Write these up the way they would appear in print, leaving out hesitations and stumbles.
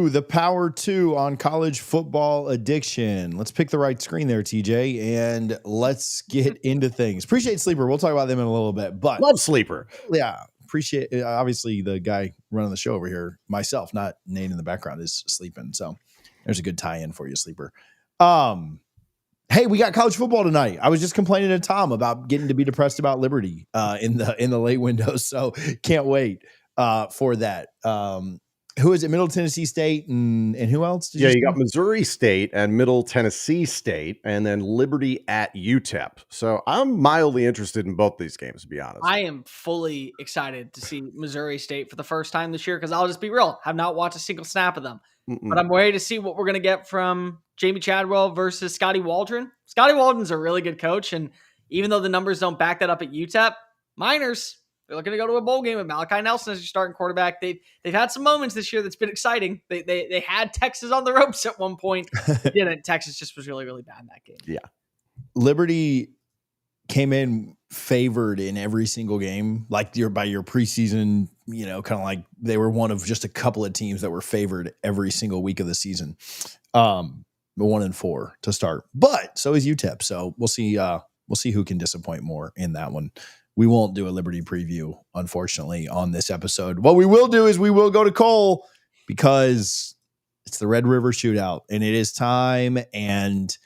2, the Power 2 on college football addiction. Let's pick the right screen there, TJ, and let's get into things. Appreciate Sleeper. We'll talk about them in a little bit, but love Sleeper. Yeah, appreciate it. Obviously, the guy running the show over here, myself, not Nate in the background, is sleeping. So there's a good tie-in for you, Sleeper. Hey, we got college football tonight. I was just complaining to Tom about getting to be depressed about Liberty in the late window. So can't wait for that. Who is it? Middle Tennessee State and who else? You got Missouri State and Middle Tennessee State, and then Liberty at UTEP. So I'm mildly interested in both these games, to be honest. I am fully excited to see Missouri State for the first time this year because I'll just be real. Have not watched a single snap of them. But I'm ready to see what we're going to get from Jamie Chadwell versus Scotty Waldron. Scotty Waldron's a really good coach, and even though the numbers don't back that up at UTEP, Miners, they're looking to go to a bowl game with Malachi Nelson as your starting quarterback. They've had some moments this year that's been exciting. They had Texas on the ropes at one point. They didn't. Texas just was really, really bad in that game. Yeah. Liberty came in favored in every single game, like by your preseason, kind of like they were one of just a couple of teams that were favored every single week of the season. 1-4 to start, but so is UTEP. So we'll see who can disappoint more in that one. We won't do a Liberty preview, unfortunately, on this episode. What we will do is we will go to Cole because it's the Red River Shootout and it is time. And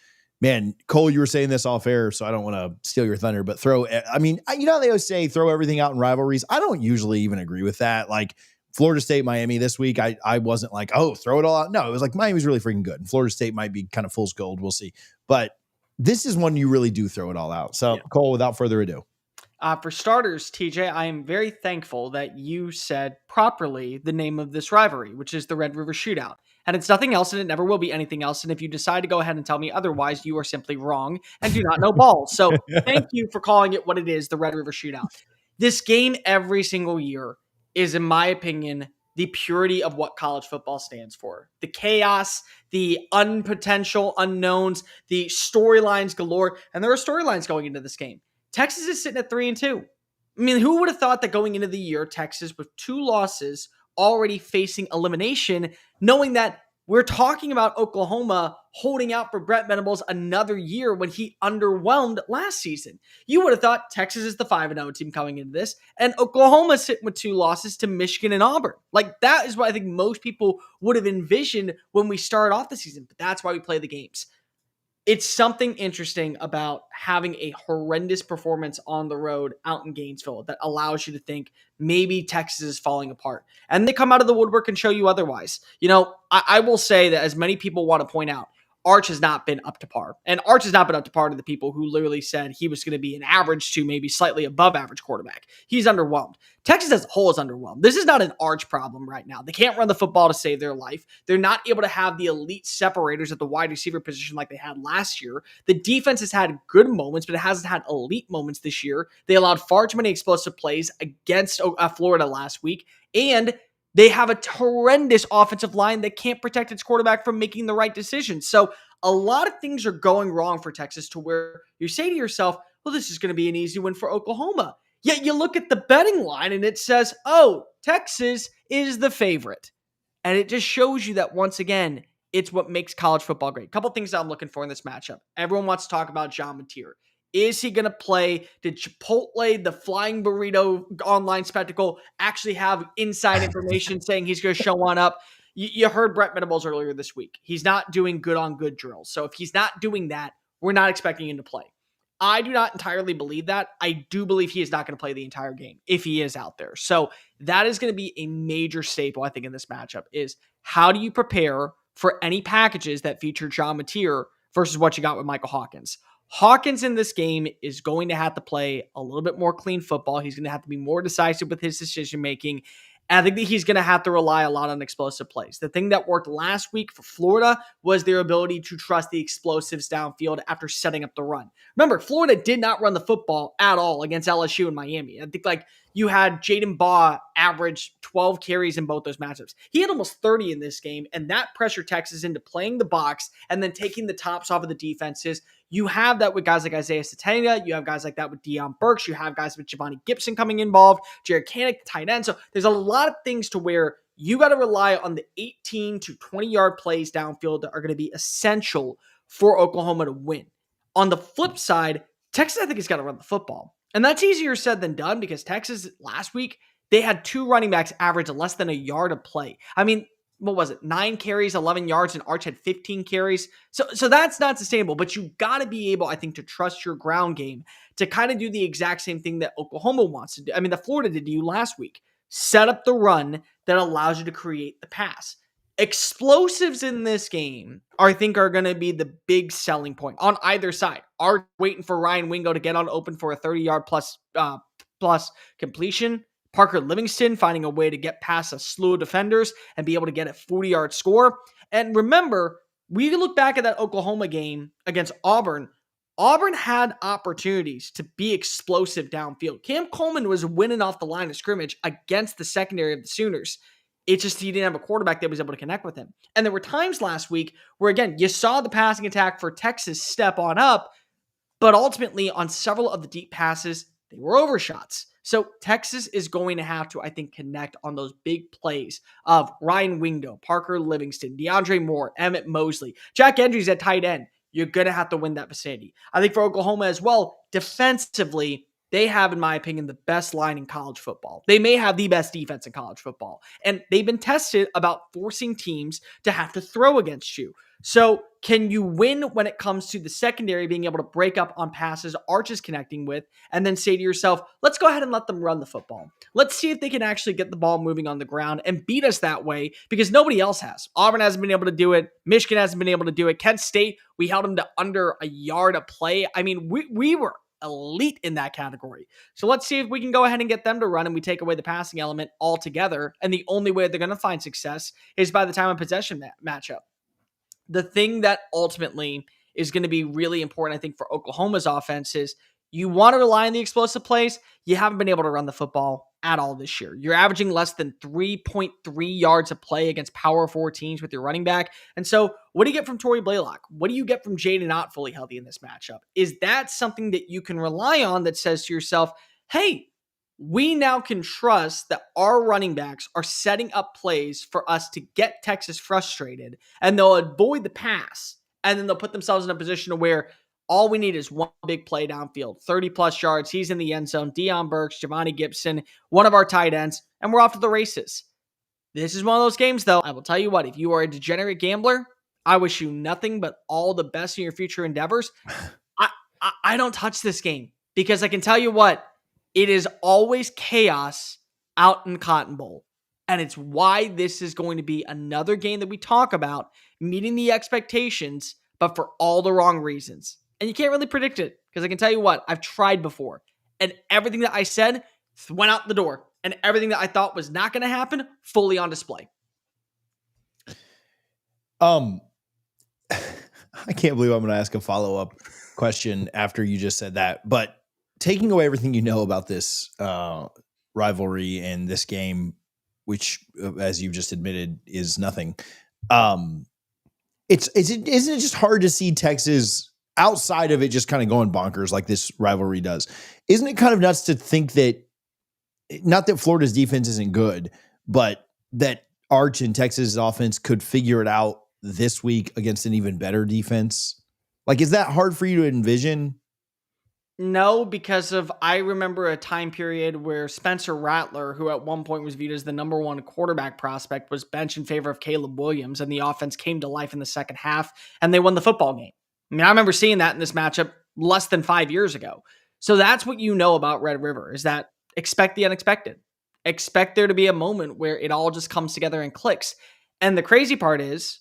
man, Cole, you were saying this off air, so I don't want to steal your thunder, but they always say throw everything out in rivalries. I don't usually even agree with that. Like Florida State, Miami this week, I wasn't like, oh, throw it all out. No, it was like Miami's really freaking good. And Florida State might be kind of fool's gold. We'll see. But this is one you really do throw it all out. So, yeah. Cole, without further ado. For starters, TJ, I am very thankful that you said properly the name of this rivalry, which is the Red River Shootout. And it's nothing else, and it never will be anything else. And if you decide to go ahead and tell me otherwise, you are simply wrong and do not know balls. So thank you for calling it what it is, the Red River Shootout. This game every single year is, in my opinion, the purity of what college football stands for. The chaos, the unpotential unknowns, the storylines galore. And there are storylines going into this game. Texas is sitting at 3-2. I mean, who would have thought that going into the year, Texas with 2 losses already facing elimination, knowing that we're talking about Oklahoma holding out for Brent Venables another year when he underwhelmed last season. You would have thought Texas is the 5-0 team coming into this, and Oklahoma sitting with 2 losses to Michigan and Auburn. Like, that is what I think most people would have envisioned when we started off the season, but that's why we play the games. It's something interesting about having a horrendous performance on the road out in Gainesville that allows you to think maybe Texas is falling apart. And they come out of the woodwork and show you otherwise. I will say that as many people want to point out, Arch has not been up to par. And Arch has not been up to par to the people who literally said he was going to be an average to maybe slightly above average quarterback. He's underwhelmed. Texas as a whole is underwhelmed. This is not an Arch problem right now. They can't run the football to save their life. They're not able to have the elite separators at the wide receiver position like they had last year. The defense has had good moments, but it hasn't had elite moments this year. They allowed far too many explosive plays against Florida last week. And they have a horrendous offensive line that can't protect its quarterback from making the right decisions. So a lot of things are going wrong for Texas to where you say to yourself, well, this is going to be an easy win for Oklahoma. Yet you look at the betting line and it says, oh, Texas is the favorite. And it just shows you that once again, it's what makes college football great. A couple things that I'm looking for in this matchup. Everyone wants to talk about John Mateer. Is he going to play? Did Chipotle, the flying burrito online spectacle, actually have inside information saying he's going to show on up? You heard Brent Venables earlier this week. He's not doing good on good drills. So if he's not doing that, we're not expecting him to play. I do not entirely believe that. I do believe he is not going to play the entire game if he is out there. So that is going to be a major staple, I think, in this matchup is how do you prepare for any packages that feature John Mateer versus what you got with Michael Hawkins? Hawkins in this game is going to have to play a little bit more clean football. He's going to have to be more decisive with his decision-making. And I think that he's going to have to rely a lot on explosive plays. The thing that worked last week for Florida was their ability to trust the explosives downfield after setting up the run. Remember, Florida did not run the football at all against LSU and Miami. I think you had Jaden Baugh average 12 carries in both those matchups. He had almost 30 in this game, and that pressured Texas into playing the box and then taking the tops off of the defenses. You have that with guys like Isaiah Satania. You have guys like that with Deion Burks. You have guys with Giovanni Gibson coming involved, Jared Kanik, the tight end. So there's a lot of things to where you got to rely on the 18 to 20-yard plays downfield that are going to be essential for Oklahoma to win. On the flip side, Texas, I think, has got to run the football. And that's easier said than done because Texas last week, they had 2 running backs average less than a yard a play. I mean, what was it? 9 carries, 11 yards, and Arch had 15 carries. So that's not sustainable, but you got to be able, I think, to trust your ground game to kind of do the exact same thing that Oklahoma wants to do. I mean, that Florida did to you last week. Set up the run that allows you to create the pass. Explosives in this game, I think, are going to be the big selling point on either side. Arch waiting for Ryan Wingo to get on open for a 30-yard plus completion. Parker Livingston finding a way to get past a slew of defenders and be able to get a 40-yard score. And remember, we look back at that Oklahoma game against Auburn. Auburn had opportunities to be explosive downfield. Cam Coleman was winning off the line of scrimmage against the secondary of the Sooners. It's just he didn't have a quarterback that was able to connect with him. And there were times last week where, again, you saw the passing attack for Texas step on up, but ultimately on several of the deep passes, they were overshots. So Texas is going to have to, I think, connect on those big plays of Ryan Wingo, Parker Livingston, DeAndre Moore, Emmett Mosley, Jack Endries at tight end. You're going to have to win that vicinity. I think for Oklahoma as well, defensively, they have, in my opinion, the best line in college football. They may have the best defense in college football. And they've been tested about forcing teams to have to throw against you. So can you win when it comes to the secondary being able to break up on passes Arch is connecting with and then say to yourself, let's go ahead and let them run the football. Let's see if they can actually get the ball moving on the ground and beat us that way because nobody else has. Auburn hasn't been able to do it. Michigan hasn't been able to do it. Kent State, we held them to under a yard a play. I mean, we were elite in that category. So let's see if we can go ahead and get them to run and we take away the passing element altogether. And the only way they're going to find success is by the time of possession matchup. The thing that ultimately is going to be really important, I think, for Oklahoma's offense is you want to rely on the explosive plays. You haven't been able to run the football at all this year. You're averaging less than 3.3 yards a play against power 4 teams with your running back. And so what do you get from Torrey Blaylock? What do you get from Jaden Ott fully healthy in this matchup? Is that something that you can rely on that says to yourself, hey, we now can trust that our running backs are setting up plays for us to get Texas frustrated and they'll avoid the pass and then they'll put themselves in a position where all we need is one big play downfield, 30 plus yards. He's in the end zone. Deion Burks, Giovanni Gibson, one of our tight ends, and we're off to the races. This is one of those games, though. I will tell you what, if you are a degenerate gambler, I wish you nothing but all the best in your future endeavors. I don't touch this game because I can tell you what, it is always chaos out in Cotton Bowl. And it's why this is going to be another game that we talk about meeting the expectations, but for all the wrong reasons. And you can't really predict it because I can tell you what, I've tried before. And everything that I said went out the door. And everything that I thought was not going to happen, fully on display. I can't believe I'm going to ask a follow-up question after you just said that. But taking away everything you know about this rivalry and this game, which, as you just admitted, is nothing. Isn't it just hard to see Texas outside of it just kind of going bonkers like this rivalry does? Isn't it kind of nuts to think that, not that Florida's defense isn't good, but that Arch and Texas' offense could figure it out this week against an even better defense? Like, is that hard for you to envision? No, because I remember a time period where Spencer Rattler, who at one point was viewed as the number 1 quarterback prospect, was benched in favor of Caleb Williams, and the offense came to life in the second half, and they won the football game. I mean, I remember seeing that in this matchup less than 5 years ago. So that's what you know about Red River, is that expect the unexpected. Expect there to be a moment where it all just comes together and clicks. And the crazy part is,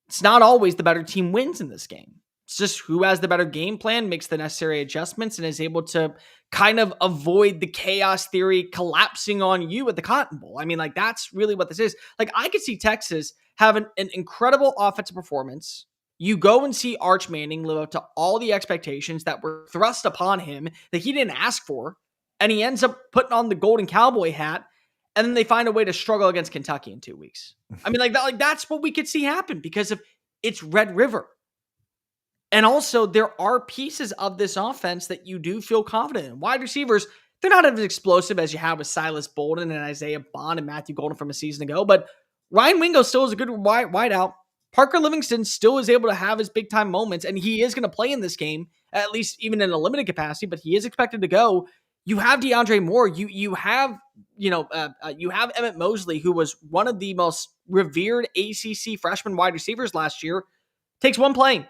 it's not always the better team wins in this game. It's just who has the better game plan, makes the necessary adjustments, and is able to kind of avoid the chaos theory collapsing on you at the Cotton Bowl. I mean, like, that's really what this is. Like, I could see Texas have an incredible offensive performance. You go and see Arch Manning live up to all the expectations that were thrust upon him that he didn't ask for, and he ends up putting on the golden cowboy hat, and then they find a way to struggle against Kentucky in 2 weeks. I mean, that's what we could see happen because of it's Red River. And also, there are pieces of this offense that you do feel confident in. Wide receivers, They're not as explosive as you have with Silas Bolden and Isaiah Bond and Matthew Golden from a season ago, but Ryan Wingo still is a good wideout. Parker Livingston still is able to have his big time moments, and he is going to play in this game, at least even in a limited capacity, but he is expected to go. You have DeAndre Moore. You have Emmett Mosley, who was one of the most revered ACC freshman wide receivers last year. Takes one play.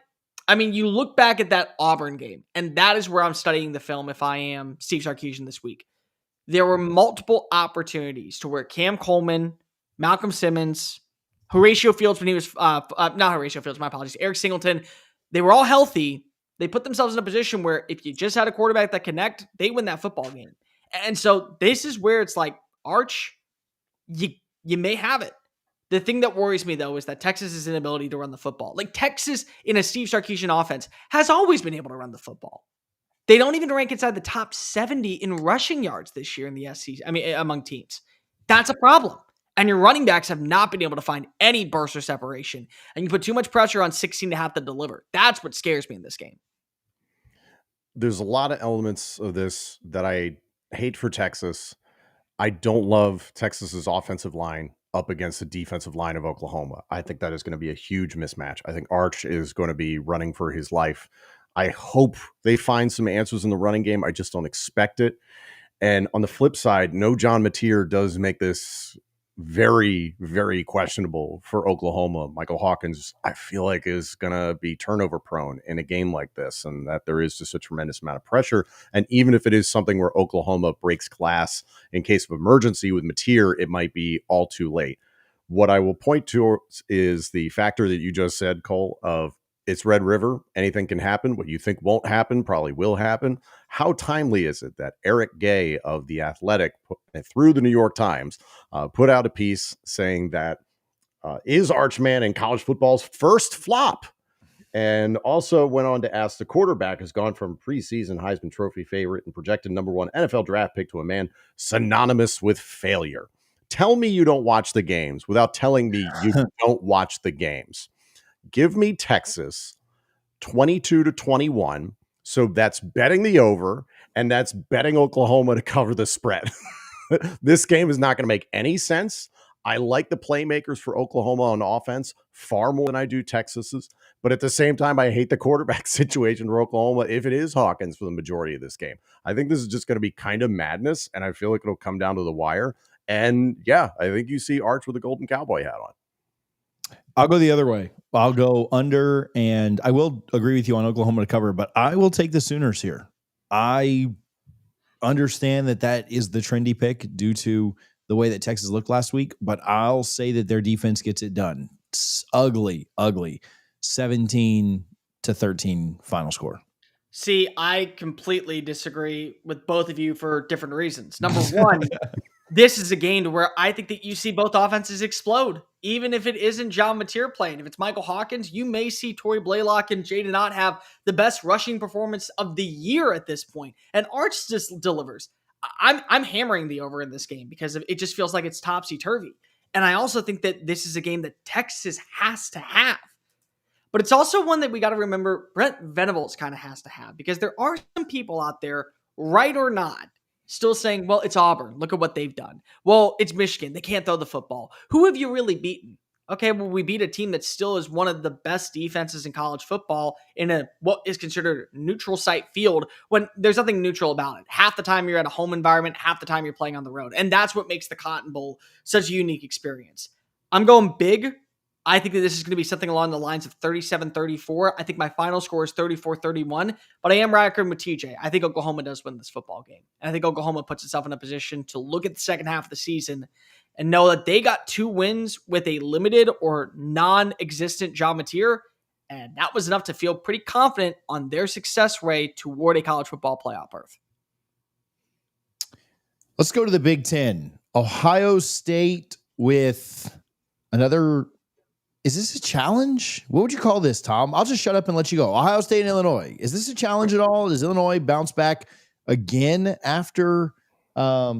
I mean, you look back at that Auburn game, and that is where I'm studying the film if I am Steve Sarkisian this week. There were multiple opportunities to where Cam Coleman, Malcolm Simmons, Horatio Fields when he was, not Horatio Fields, my apologies, Eric Singleton, they were all healthy. They put themselves in a position where if you just had a quarterback that connect, they win that football game. And so this is where it's like, Arch, you may have it. The thing that worries me, though, is that Texas's inability to run the football. Like, Texas in a Steve Sarkisian offense has always been able to run the football. They don't even rank inside the top 70 in rushing yards this year in the SEC. I mean, among teams. That's a problem. And your running backs have not been able to find any burst or separation. And you put too much pressure on 16 to have to deliver. That's what scares me in this game. There's a lot of elements of this that I hate for Texas. I don't love Texas's offensive line up against the defensive line of Oklahoma. I think that is going to be a huge mismatch. I think Arch is going to be running for his life. I hope they find some answers in the running game. I just don't expect it. And on the flip side, no John Mateer does make this very, very questionable for Oklahoma. Michael Hawkins, I feel like, is going to be turnover prone in a game like this, and that there is just a tremendous amount of pressure. And even if it is something where Oklahoma breaks glass in case of emergency with Mateer, it might be all too late. What I will point to is the factor that you just said, Cole, of it's Red River. Anything can happen. What you think won't happen probably will happen. How timely is it that Eric Gay of The Athletic, through the New York Times, put out a piece saying that is Arch Manning college football's first flop? And also went on to ask, the quarterback has gone from preseason Heisman Trophy favorite and projected number 1 NFL draft pick to a man synonymous with failure. Tell me you don't watch the games without telling me you don't watch the games. Give me Texas 22-21. So that's betting the over, and that's betting Oklahoma to cover the spread. This game is not going to make any sense. I like the playmakers for Oklahoma on offense far more than I do Texas's. But at the same time, I hate the quarterback situation for Oklahoma if it is Hawkins for the majority of this game. I think this is just going to be kind of madness, and I feel like it'll come down to the wire. And yeah, I think you see Arch with a golden cowboy hat on. I'll go the other way. I'll go under, and I will agree with you on Oklahoma to cover, but I will take the Sooners here. I understand that is the trendy pick due to the way that Texas looked last week, but I'll say that their defense gets it done. It's ugly, 17-13 final score. See, I completely disagree with both of you for different reasons. Number one, this is a game to where I think that you see both offenses explode, even if it isn't John Mateer playing. If it's Michael Hawkins, you may see Torrey Blaylock and Jaden Ott have the best rushing performance of the year at this point, and Arch just delivers. I'm hammering the over in this game because it just feels like it's topsy-turvy. And I also think that this is a game that Texas has to have. But it's also one that we got to remember Brent Venables kind of has to have, because there are some people out there, right or not, still saying, well, it's Auburn. Look at what they've done. Well, it's Michigan. They can't throw the football. Who have you really beaten? Okay, well, we beat a team that still is one of the best defenses in college football in what is considered neutral site field, when there's nothing neutral about it. Half the time you're at a home environment, half the time you're playing on the road. And that's what makes the Cotton Bowl such a unique experience. I'm going big. I think that this is going to be something along the lines of 37-34. I think my final score is 34-31, but I am racking with TJ. I think Oklahoma does win this football game. And I think Oklahoma puts itself in a position to look at the second half of the season and know that they got 2 wins with a limited or non-existent John Mateer, and that was enough to feel pretty confident on their success rate toward a college football playoff berth. Let's go to the Big Ten. Ohio State with another... Is this a challenge? What would you call this, Tom? I'll just shut up and let you go. Ohio State and Illinois. Is this a challenge at all? Does Illinois bounce back again after a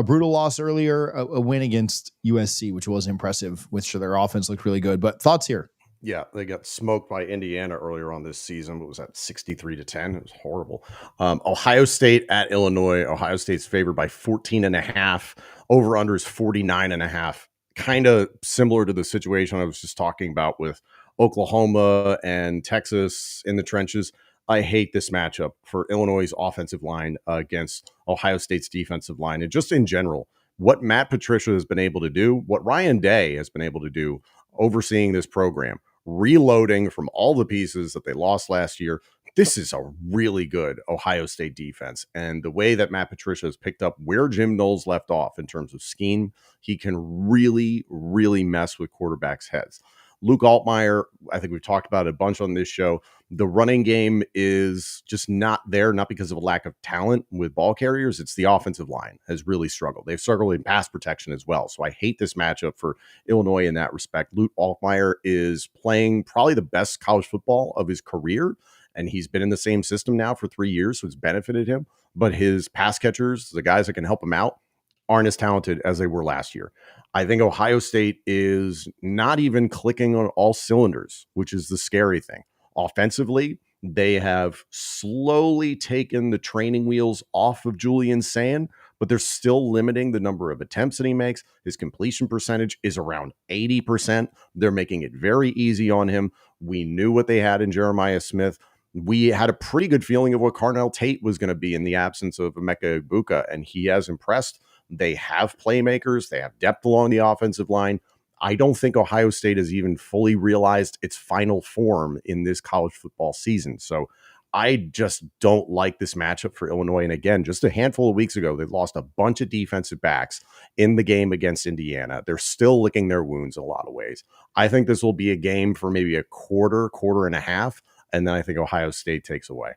brutal loss earlier, a win against USC, which was impressive, which their offense looked really good. But thoughts here? Yeah, they got smoked by Indiana earlier on this season. What was that, 63-10? It was horrible. Ohio State at Illinois. Ohio State's favored by 14.5. Over under is 49.5. Kind of similar to the situation I was just talking about with Oklahoma and Texas in the trenches. I hate this matchup for Illinois' offensive line against Ohio State's defensive line. And just in general, what Matt Patricia has been able to do, what Ryan Day has been able to do overseeing this program, reloading from all the pieces that they lost last year. This is a really good Ohio State defense. And the way that Matt Patricia has picked up where Jim Knowles left off in terms of scheme, he can really, really mess with quarterbacks' heads. Luke Altmaier, I think we've talked about it a bunch on this show. The running game is just not there, not because of a lack of talent with ball carriers. It's the offensive line has really struggled. They've struggled in pass protection as well. So I hate this matchup for Illinois in that respect. Luke Altmaier is playing probably the best college football of his career, and he's been in the same system now for 3 years, so it's benefited him. But his pass catchers, the guys that can help him out, aren't as talented as they were last year. I think Ohio State is not even clicking on all cylinders, which is the scary thing. Offensively, they have slowly taken the training wheels off of Julian Sayin, but they're still limiting the number of attempts that he makes. His completion percentage is around 80%. They're making it very easy on him. We knew what they had in Jeremiah Smith. We had a pretty good feeling of what Carnell Tate was going to be in the absence of Emeka Egbuka, and he has impressed. They have playmakers. They have depth along the offensive line. I don't think Ohio State has even fully realized its final form in this college football season. So I just don't like this matchup for Illinois. And again, just a handful of weeks ago, they lost a bunch of defensive backs in the game against Indiana. They're still licking their wounds in a lot of ways. I think this will be a game for maybe a quarter and a half. And then I think Ohio State takes away.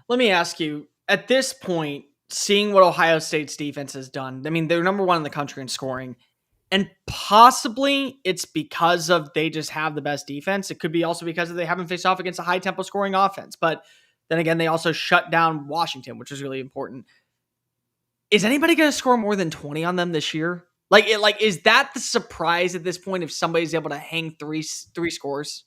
Let me ask you, at this point, seeing what Ohio State's defense has done, I mean, they're number one in the country in scoring, and possibly it's because of they just have the best defense. It could be also because they haven't faced off against a high tempo scoring offense. But then again, they also shut down Washington, which is really important. Is anybody going to score more than 20 on them this year? Is that the surprise at this point if somebody's able to hang three scores?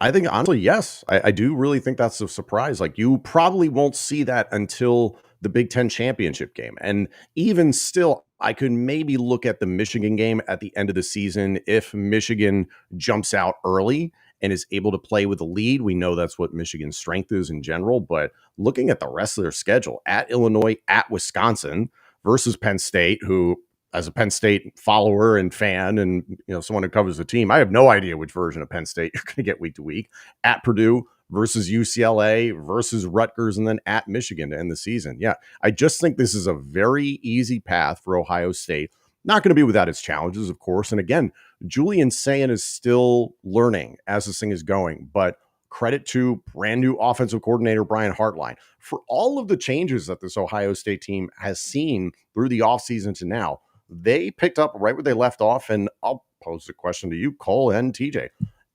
I think honestly, yes. I do really think that's a surprise. Like, you probably won't see that until the Big Ten championship game. And even still, I could maybe look at the Michigan game at the end of the season. If Michigan jumps out early and is able to play with a lead, we know that's what Michigan's strength is in general. But looking at the rest of their schedule, at Illinois, at Wisconsin versus Penn State, who, as a Penn State follower and fan and someone who covers the team, I have no idea which version of Penn State you're going to get week to week. At Purdue versus UCLA versus Rutgers, and then at Michigan to end the season. Yeah, I just think this is a very easy path for Ohio State. Not going to be without its challenges, of course. And again, Julian Sayin is still learning as this thing is going, but credit to brand new offensive coordinator Brian Hartline for all of the changes that this Ohio State team has seen through the offseason to now. They picked up right where they left off, and I'll pose the question to you, Cole and TJ.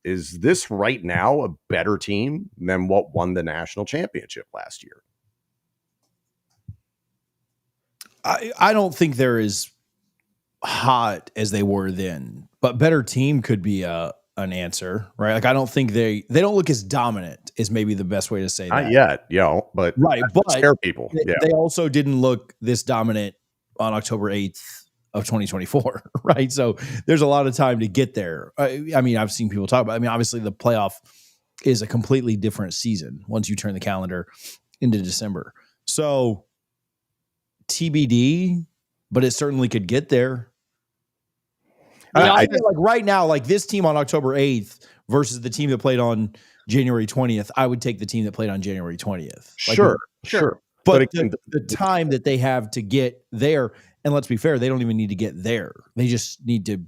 Is this right now a better team than what won the national championship last year? I don't think they're as hot as they were then, but better team could be an answer, right? Like, I don't think they don't look as dominant is maybe the best way to say that. Not yet, but right, but scare people. They also didn't look this dominant on October 8th. Of 2024, right? So there's a lot of time to get there. I mean, I've seen people talk about, obviously the playoff is a completely different season once you turn the calendar into December. So TBD, but it certainly could get there. I feel like right now, like this team on October 8th versus the team that played on January 20th, I would take the team that played on January 20th. Sure. But the time that they have to get there, and let's be fair, they don't even need to get there. They just need to,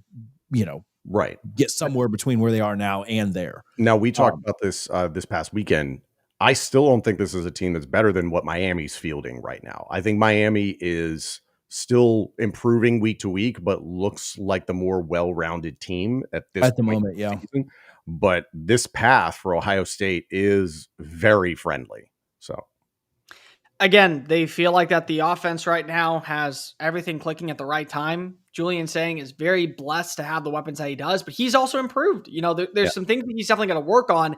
get somewhere between where they are now and there. Now, we talked about this this past weekend. I still don't think this is a team that's better than what Miami's fielding right now. I think Miami is still improving week to week, but looks like the more well-rounded team at the moment. Yeah. Season. But this path for Ohio State is very friendly. So. Again, they feel like that the offense right now has everything clicking at the right time. Julian saying is very blessed to have the weapons that he does, but he's also improved. There's some things that he's definitely going to work on.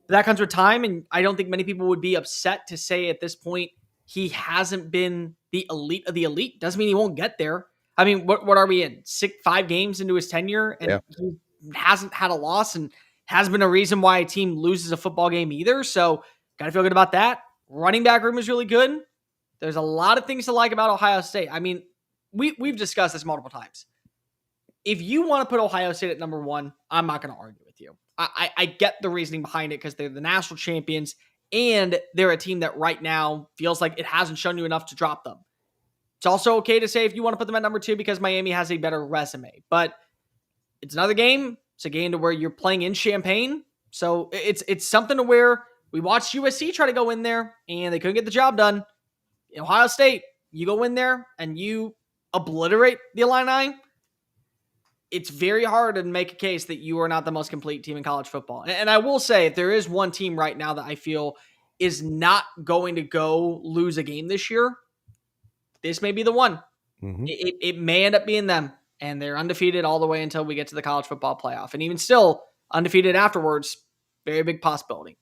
But that comes with time, and I don't think many people would be upset to say at this point he hasn't been the elite of the elite. Doesn't mean he won't get there. I mean, what are we in? 5 games into his tenure, and he hasn't had a loss and hasn't been a reason why a team loses a football game either. So got to feel good about that. Running back room is really good. There's a lot of things to like about Ohio State. I mean, we've discussed this multiple times. If you want to put Ohio State at number 1, I'm not going to argue with you. I get the reasoning behind it because they're the national champions and they're a team that right now feels like it hasn't shown you enough to drop them. It's also okay to say if you want to put them at number 2 because Miami has a better resume, but it's another game. It's a game to where you're playing in Champaign. So it's something to where we watched USC try to go in there and they couldn't get the job done. In Ohio State, you go in there and you obliterate the Illini. It's very hard to make a case that you are not the most complete team in college football. And I will say, if there is one team right now that I feel is not going to go lose a game this year, this may be the one. Mm-hmm. It may end up being them. And they're undefeated all the way until we get to the college football playoff. And even still, undefeated afterwards, very big possibility.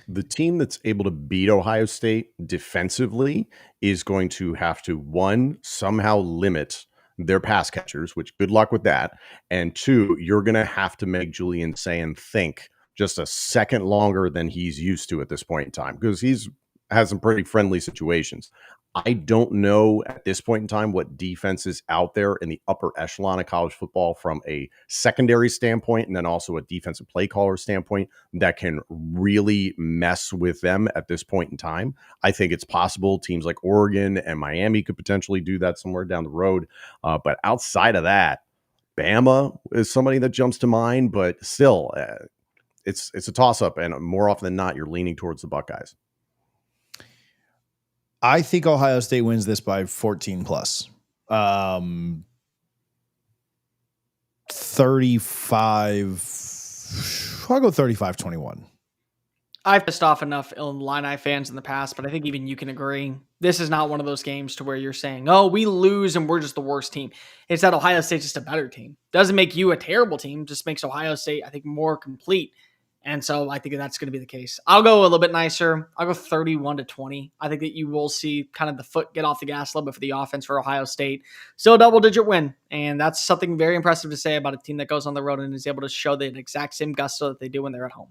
The team that's able to beat Ohio State defensively is going to have to, 1, somehow limit their pass catchers, which good luck with that. And 2, you're going to have to make Julian Sayin think just a second longer than he's used to at this point in time, because he's has some pretty friendly situations. I don't know at this point in time what defense is out there in the upper echelon of college football from a secondary standpoint, and then also a defensive play caller standpoint that can really mess with them at this point in time. I think it's possible teams like Oregon and Miami could potentially do that somewhere down the road. But outside of that, Bama is somebody that jumps to mind, but still it's a toss up, and more often than not, you're leaning towards the Buckeyes. I think Ohio State wins this by 14 plus. 35. I'll go 35-21. I've pissed off enough Illini fans in the past, but I think even you can agree. This is not one of those games to where you're saying, oh, we lose and we're just the worst team. It's that Ohio State's just a better team. Doesn't make you a terrible team, just makes Ohio State, I think, more complete. And so I think that's going to be the case. I'll go a little bit nicer. I'll go 31-20. I think that you will see kind of the foot get off the gas a little bit for the offense for Ohio State. Still a double-digit win. And that's something very impressive to say about a team that goes on the road and is able to show the exact same gusto that they do when they're at home.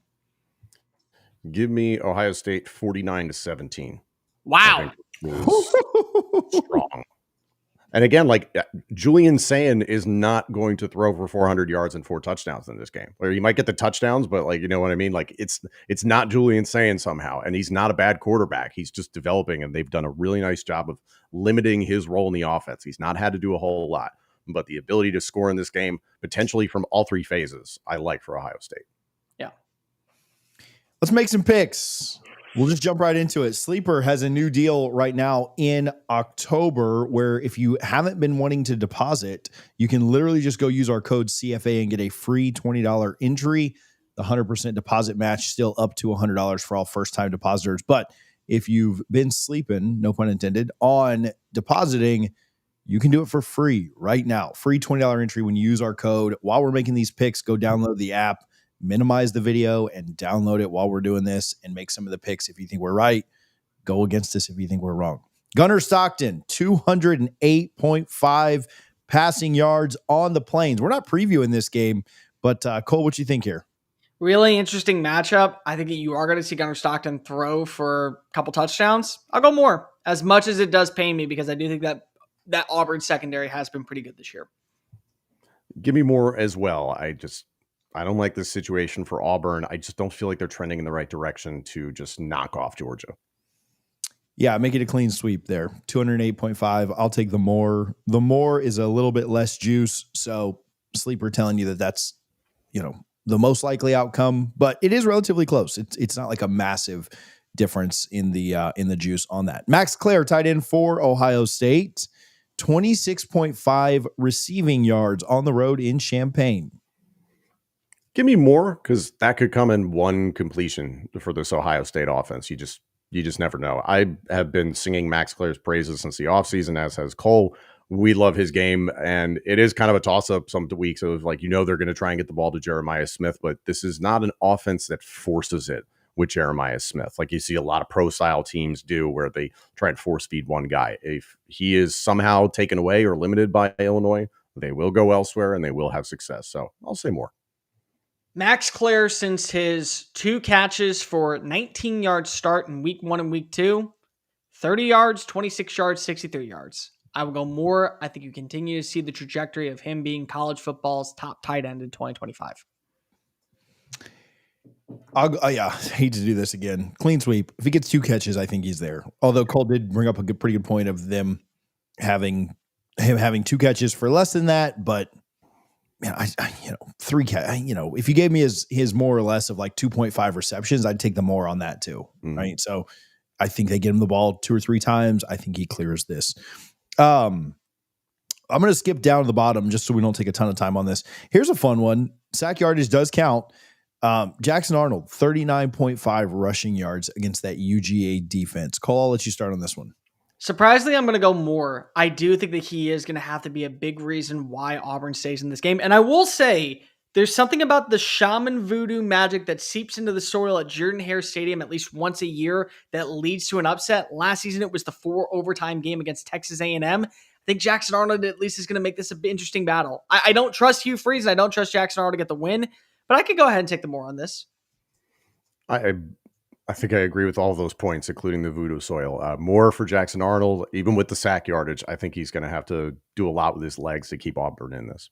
Give me Ohio State 49-17. Wow. Strong. And again, like Julian Sayin is not going to throw for 400 yards and 4 touchdowns in this game. Or you might get the touchdowns, but like, you know what I mean? Like it's not Julian Sayin somehow. And he's not a bad quarterback. He's just developing, and they've done a really nice job of limiting his role in the offense. He's not had to do a whole lot, but the ability to score in this game, potentially from all 3 phases, I like for Ohio State. Yeah. Let's make some picks. We'll just jump right into it. Sleeper has a new deal right now in October where if you haven't been wanting to deposit, you can literally just go use our code CFA and get a free $20 entry. The 100% deposit match still up to $100 for all first-time depositors. But if you've been sleeping, no pun intended, on depositing, you can do it for free right now. Free $20 entry when you use our code. While we're making these picks, go download the app, minimize the video, and download it while we're doing this and make some of the picks if you think we're right. Go against us if you think we're wrong. Gunnar Stockton, 208.5 passing yards on the Plains. We're not previewing this game, but Cole, what you think here? Really interesting matchup. I think you are going to see Gunnar Stockton throw for a couple touchdowns. I'll go more, as much as it does pain me, because I do think that Auburn secondary has been pretty good this year. Give me more as well. I don't like this situation for Auburn. I just don't feel like they're trending in the right direction to just knock off Georgia. Yeah, make it a clean sweep there. 208.5. I'll take the more. The more is a little bit less juice. So Sleeper telling you that that's, the most likely outcome, but it is relatively close. It's not like a massive difference in the juice on that. Max Clare tied in for Ohio State. 26.5 receiving yards on the road in Champaign. Give me more, because that could come in one completion for this Ohio State offense. You just never know. I have been singing Max Clare's praises since the offseason, as has Cole. we love his game, and it is kind of a toss-up some weeks of like, they're going to try and get the ball to Jeremiah Smith, but this is not an offense that forces it with Jeremiah Smith like you see a lot of pro-style teams do where they try and force-feed one guy. If he is somehow taken away or limited by Illinois, they will go elsewhere and they will have success. So I'll say more. Max Clare, since his 2 catches for 19-yard start in week 1 and week 2, 30 yards, 26 yards, 63 yards. I will go more. I think you continue to see the trajectory of him being college football's top tight end in 2025. I hate to do this again. Clean sweep. If he gets 2 catches, I think he's there. Although Cole did bring up a pretty good point of them having 2 catches for less than that, but man, 3 catch. If you gave me his more or less of like 2.5 receptions, I'd take the more on that too, right? So I think they get him the ball 2 or 3 times. I think he clears this. I'm going to skip down to the bottom just so we don't take a ton of time on this. Here's a fun one. Sack yardage does count. Jackson Arnold, 39.5 rushing yards against that UGA defense. Cole, I'll let you start on this one. Surprisingly, I'm going to go more. I do think that he is going to have to be a big reason why Auburn stays in this game. And I will say, there's something about the shaman voodoo magic that seeps into the soil at Jordan-Hare Stadium at least once a year that leads to an upset. Last season, it was the 4 overtime game against Texas A&M. I think Jackson Arnold at least is going to make this an interesting battle. I don't trust Hugh Freeze, and I don't trust Jackson Arnold to get the win, but I could go ahead and take the more on this. I think I agree with all of those points, including the voodoo soil. More for Jackson Arnold, even with the sack yardage. I think he's going to have to do a lot with his legs to keep Auburn in this.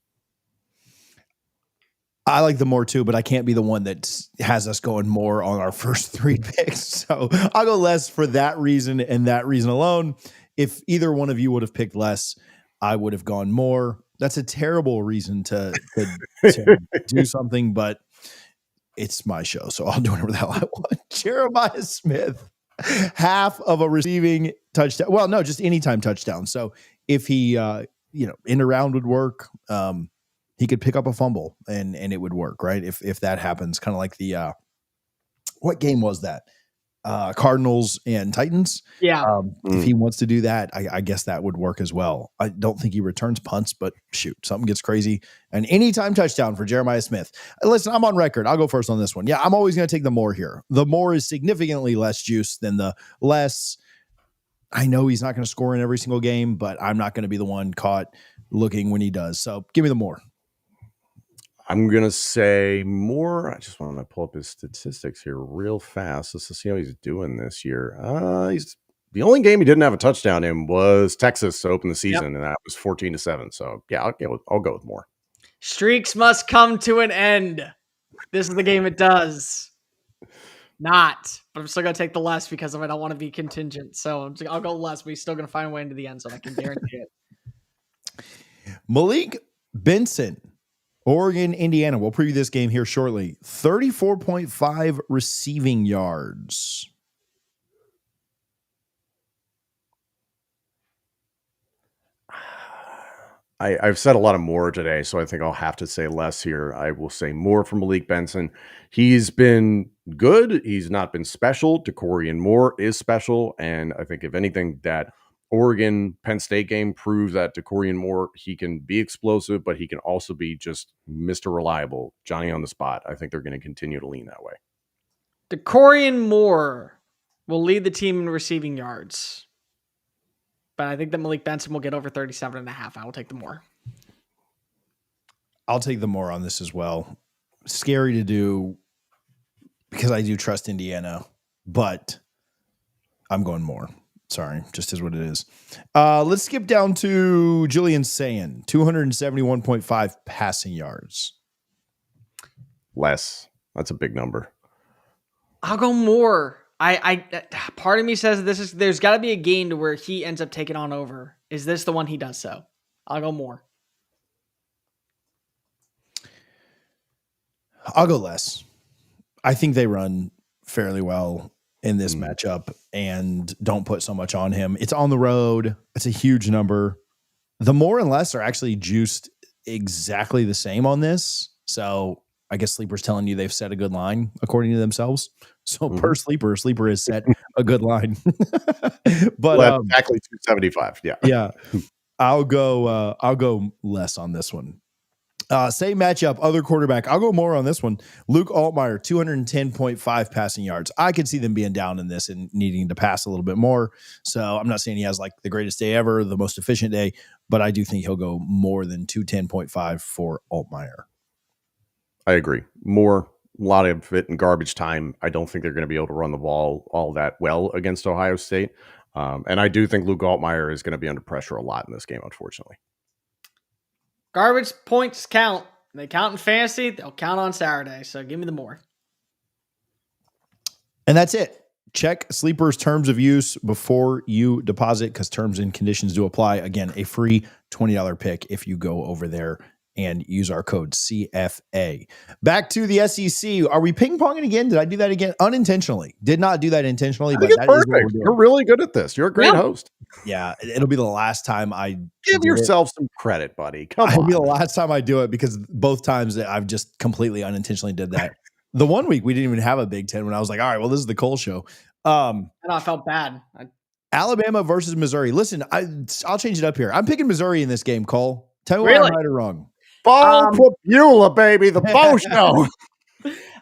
I like the more too, but I can't be the one that has us going more on our first 3 picks. So I'll go less for that reason and that reason alone. If either one of you would have picked less, I would have gone more. That's a terrible reason to do something, but it's my show, so I'll do whatever the hell I want. Jeremiah Smith, half of a receiving touchdown. Well, no, just anytime touchdown. So if he, in a round would work, he could pick up a fumble and it would work, right? If that happens, kind of like the what game was that? Cardinals and Titans. Yeah. If he wants to do that, I guess that would work as well. I don't think he returns punts, but shoot, something gets crazy. An anytime touchdown for Jeremiah Smith. Listen, I'm on record. I'll go first on this one. Yeah, I'm always going to take the more here. The more is significantly less juice than the less. I know he's not going to score in every single game, but I'm not going to be the one caught looking when he does. So give me the more. I'm going to say more. I just want to pull up his statistics here real fast. Let's see how he's doing this year. He's the only game he didn't have a touchdown in was Texas to open the season, and that was 14-7. So, yeah, I'll go with more. Streaks must come to an end. This is the game it does. Not, but I'm still going to take the less because I don't want to be contingent. So I'll go less, but he's still going to find a way into the end zone. I can guarantee it. Malik Benson. Oregon, Indiana. We'll preview this game here shortly. 34.5 receiving yards. I've said a lot of more today, so I think I'll have to say less here. I will say more from Malik Benson. He's been good. He's not been special. Decorian Moore is special, and I think if anything, that Oregon-Penn State game proves that Decorian Moore, he can be explosive, but he can also be just Mr. Reliable, Johnny on the spot. I think they're going to continue to lean that way. Decorian Moore will lead the team in receiving yards, but I think that Malik Benson will get over 37.5. I will take the more. I'll take the more on this as well. Scary to do because I do trust Indiana, but I'm going more. Sorry, just is what it is. Let's skip down to Julian Sayin, 271.5 passing yards. Less. That's a big number. I'll go more. I part of me says there's got to be a game to where he ends up taking on over. Is this the one he does so? I'll go more. I'll go less. I think they run fairly well in this matchup and don't put so much on him. It's on the road. It's a huge number. The more and less are actually juiced exactly the same on this. So I guess Sleeper's telling you they've set a good line according to themselves. So per Sleeper has set a good line. But exactly 275. Yeah. Yeah. I'll go less on this one. Same matchup, other quarterback. I'll go more on this one. Luke Altmaier, 210.5 passing yards. I could see them being down in this and needing to pass a little bit more. So I'm not saying he has like the greatest day ever, the most efficient day, but I do think he'll go more than 210.5 for Altmaier. I agree. More, a lot of it in garbage time. I don't think they're going to be able to run the ball all that well against Ohio State. And I do think Luke Altmaier is going to be under pressure a lot in this game, unfortunately. Garbage points count. They count in fantasy. They'll count on Saturday. So give me the more. And that's it. Check Sleeper's terms of use before you deposit because terms and conditions do apply. Again, a free $20 pick if you go over there and use our code CFA. Back to the SEC. Are we ping-ponging again? Did I do that again? Unintentionally. Did not do that intentionally, but that perfect. is what we're doing. You're really good at this. You're a great host. Yeah, it'll be the last time I give yourself some credit, buddy. Come on. It'll be the last time I do it because both times that I've just completely unintentionally did that. The one week we didn't even have a Big Ten when I was like, all right, well, this is the Cole show. I felt bad. Alabama versus Missouri. Listen, I'll change it up here. I'm picking Missouri in this game, Cole. Tell me why I'm right or wrong. Bo Papula, baby, the Bo Show.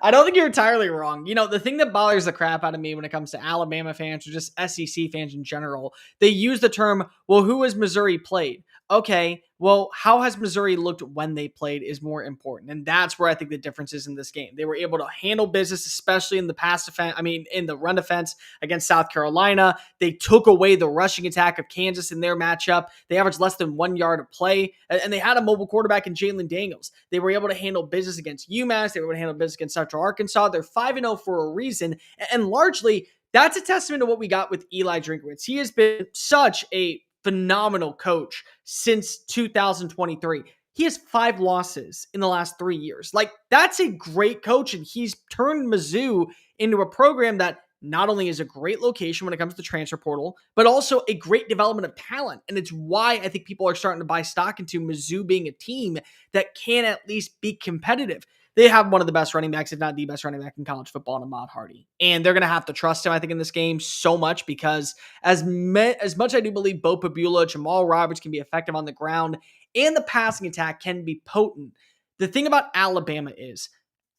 I don't think you're entirely wrong. You know, the thing that bothers the crap out of me when it comes to Alabama fans or just SEC fans in general, they use the term, well, who has Missouri played? Okay, well, how has Missouri looked when they played is more important. And that's where I think the difference is in this game. They were able to handle business, especially in the pass defense. I mean, in the run defense against South Carolina. They took away the rushing attack of Kansas in their matchup. They averaged less than 1 yard of play. And they had a mobile quarterback in Jalen Daniels. They were able to handle business against UMass. They were able to handle business against Central Arkansas. They're 5-0 for a reason. And largely, that's a testament to what we got with Eli Drinkwitz. He has been such a phenomenal coach since 2023. He has 5 losses in the last 3 years. Like, that's a great coach, and he's turned Mizzou into a program that not only is a great location when it comes to transfer portal, but also a great development of talent. And it's why I think people are starting to buy stock into Mizzou being a team that can at least be competitive. They have one of the best running backs, if not the best running back in college football, in Ahmad Hardy. And they're going to have to trust him, I think, in this game so much because as much I do believe Bo Papula, Jamal Roberts can be effective on the ground and the passing attack can be potent. The thing about Alabama is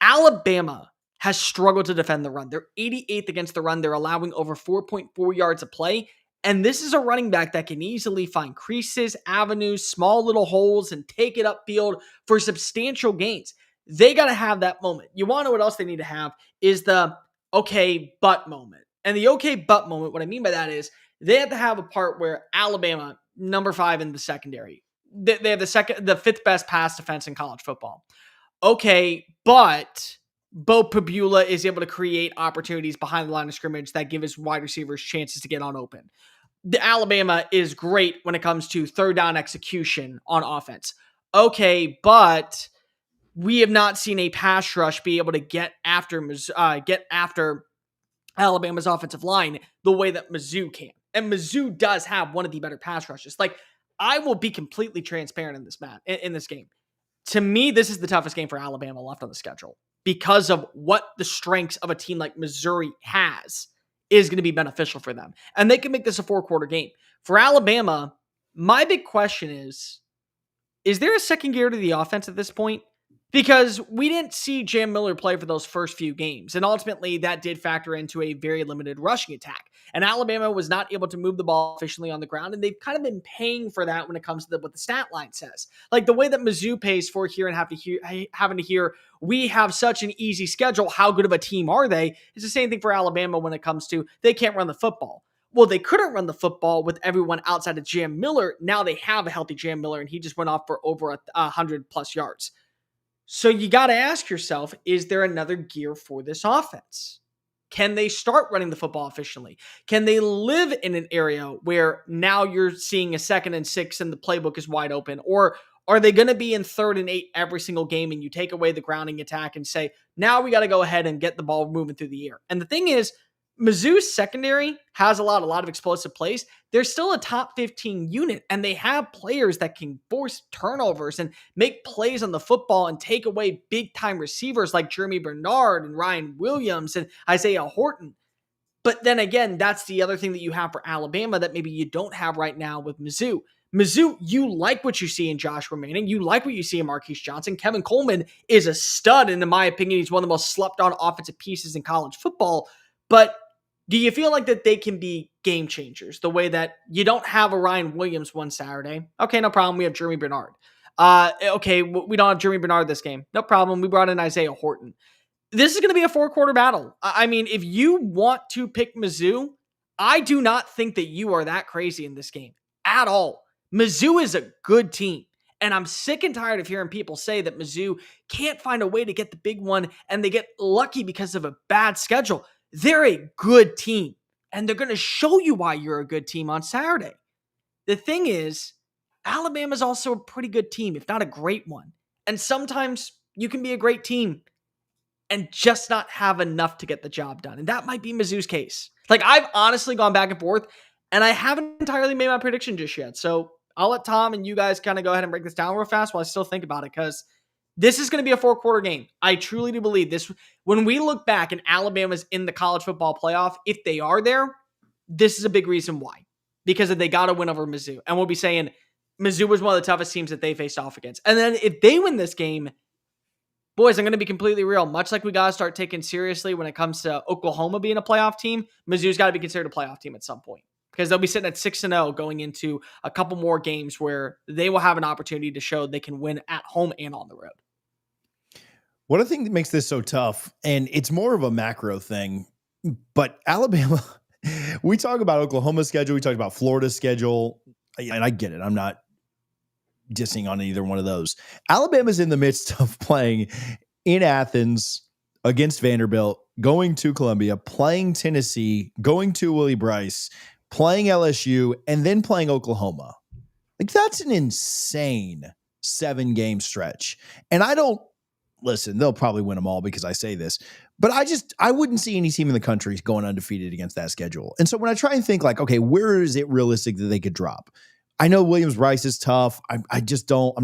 Alabama has struggled to defend the run. They're 88th against the run. They're allowing over 4.4 yards of play. And this is a running back that can easily find creases, avenues, small little holes, and take it upfield for substantial gains. They got to have that moment. You want to know what else they need to have is the okay, but moment. And the okay, but moment, what I mean by that is they have to have a part where Alabama, number 5 in the secondary, they have the 5th best pass defense in college football. Okay, but Bo Papula is able to create opportunities behind the line of scrimmage that give his wide receivers chances to get on open. The Alabama is great when it comes to third down execution on offense. Okay, but we have not seen a pass rush be able to get after Alabama's offensive line the way that Mizzou can. And Mizzou does have one of the better pass rushes. Like, I will be completely transparent in this game. To me, this is the toughest game for Alabama left on the schedule because of what the strengths of a team like Missouri has is going to be beneficial for them. And they can make this a 4-quarter game. For Alabama, my big question is there a second gear to the offense at this point? Because we didn't see Jam Miller play for those first few games. And ultimately, that did factor into a very limited rushing attack. And Alabama was not able to move the ball efficiently on the ground. And they've kind of been paying for that when it comes to what the stat line says. Like the way that Mizzou pays for here and having to hear, we have such an easy schedule. How good of a team are they? It's the same thing for Alabama when it comes to they can't run the football. Well, they couldn't run the football with everyone outside of Jam Miller. Now they have a healthy Jam Miller, and he just went off for over 100+ yards. So you got to ask yourself, is there another gear for this offense? Can they start running the football efficiently? Can they live in an area where now you're seeing a 2nd and 6 and the playbook is wide open? Or are they going to be in 3rd and 8 every single game and you take away the grounding attack and say, now we got to go ahead and get the ball moving through the air? And the thing is, Mizzou's secondary has a lot of explosive plays. They're still a top 15 unit, and they have players that can force turnovers and make plays on the football and take away big-time receivers like Jeremy Bernard and Ryan Williams and Isaiah Horton. But then again, that's the other thing that you have for Alabama that maybe you don't have right now with Mizzou. Mizzou, you like what you see in Josh Remaining. You like what you see in Marquise Johnson. Kevin Coleman is a stud, and in my opinion, he's one of the most slept-on offensive pieces in college football. But do you feel like that they can be game changers the way that you don't have a Ryan Williams one Saturday? Okay, no problem. We have Jeremy Bernard. Okay, we don't have Jeremy Bernard this game. No problem. We brought in Isaiah Horton. This is going to be a 4-quarter battle. I mean, if you want to pick Mizzou, I do not think that you are that crazy in this game at all. Mizzou is a good team. And I'm sick and tired of hearing people say that Mizzou can't find a way to get the big one and they get lucky because of a bad schedule. They're a good team. And they're going to show you why you're a good team on Saturday. The thing is, Alabama's also a pretty good team, if not a great one. And sometimes you can be a great team and just not have enough to get the job done. And that might be Mizzou's case. Like, I've honestly gone back and forth, and I haven't entirely made my prediction just yet. So I'll let Tom and you guys kind of go ahead and break this down real fast while I still think about it, because this is going to be a 4-quarter game. I truly do believe this. When we look back and Alabama's in the college football playoff, if they are there, this is a big reason why. Because they got to win over Mizzou. And we'll be saying Mizzou was one of the toughest teams that they faced off against. And then if they win this game, boys, I'm going to be completely real. Much like we got to start taking seriously when it comes to Oklahoma being a playoff team, Mizzou's got to be considered a playoff team at some point. Because they'll be sitting at 6-0 going into a couple more games where they will have an opportunity to show they can win at home and on the road. What I think that makes this so tough, and it's more of a macro thing, but Alabama, we talk about Oklahoma's schedule, we talk about Florida's schedule, and I get it. I'm not dissing on either one of those. Alabama's in the midst of playing in Athens against Vanderbilt, going to Columbia, playing Tennessee, going to Willie Bryce, playing LSU, and then playing Oklahoma. Like, that's an insane 7-game stretch. And listen, they'll probably win them all because I say this, but I wouldn't see any team in the country going undefeated against that schedule. And so when I try and think like, okay, where is it realistic that they could drop? I know Williams-Brice is tough. I'm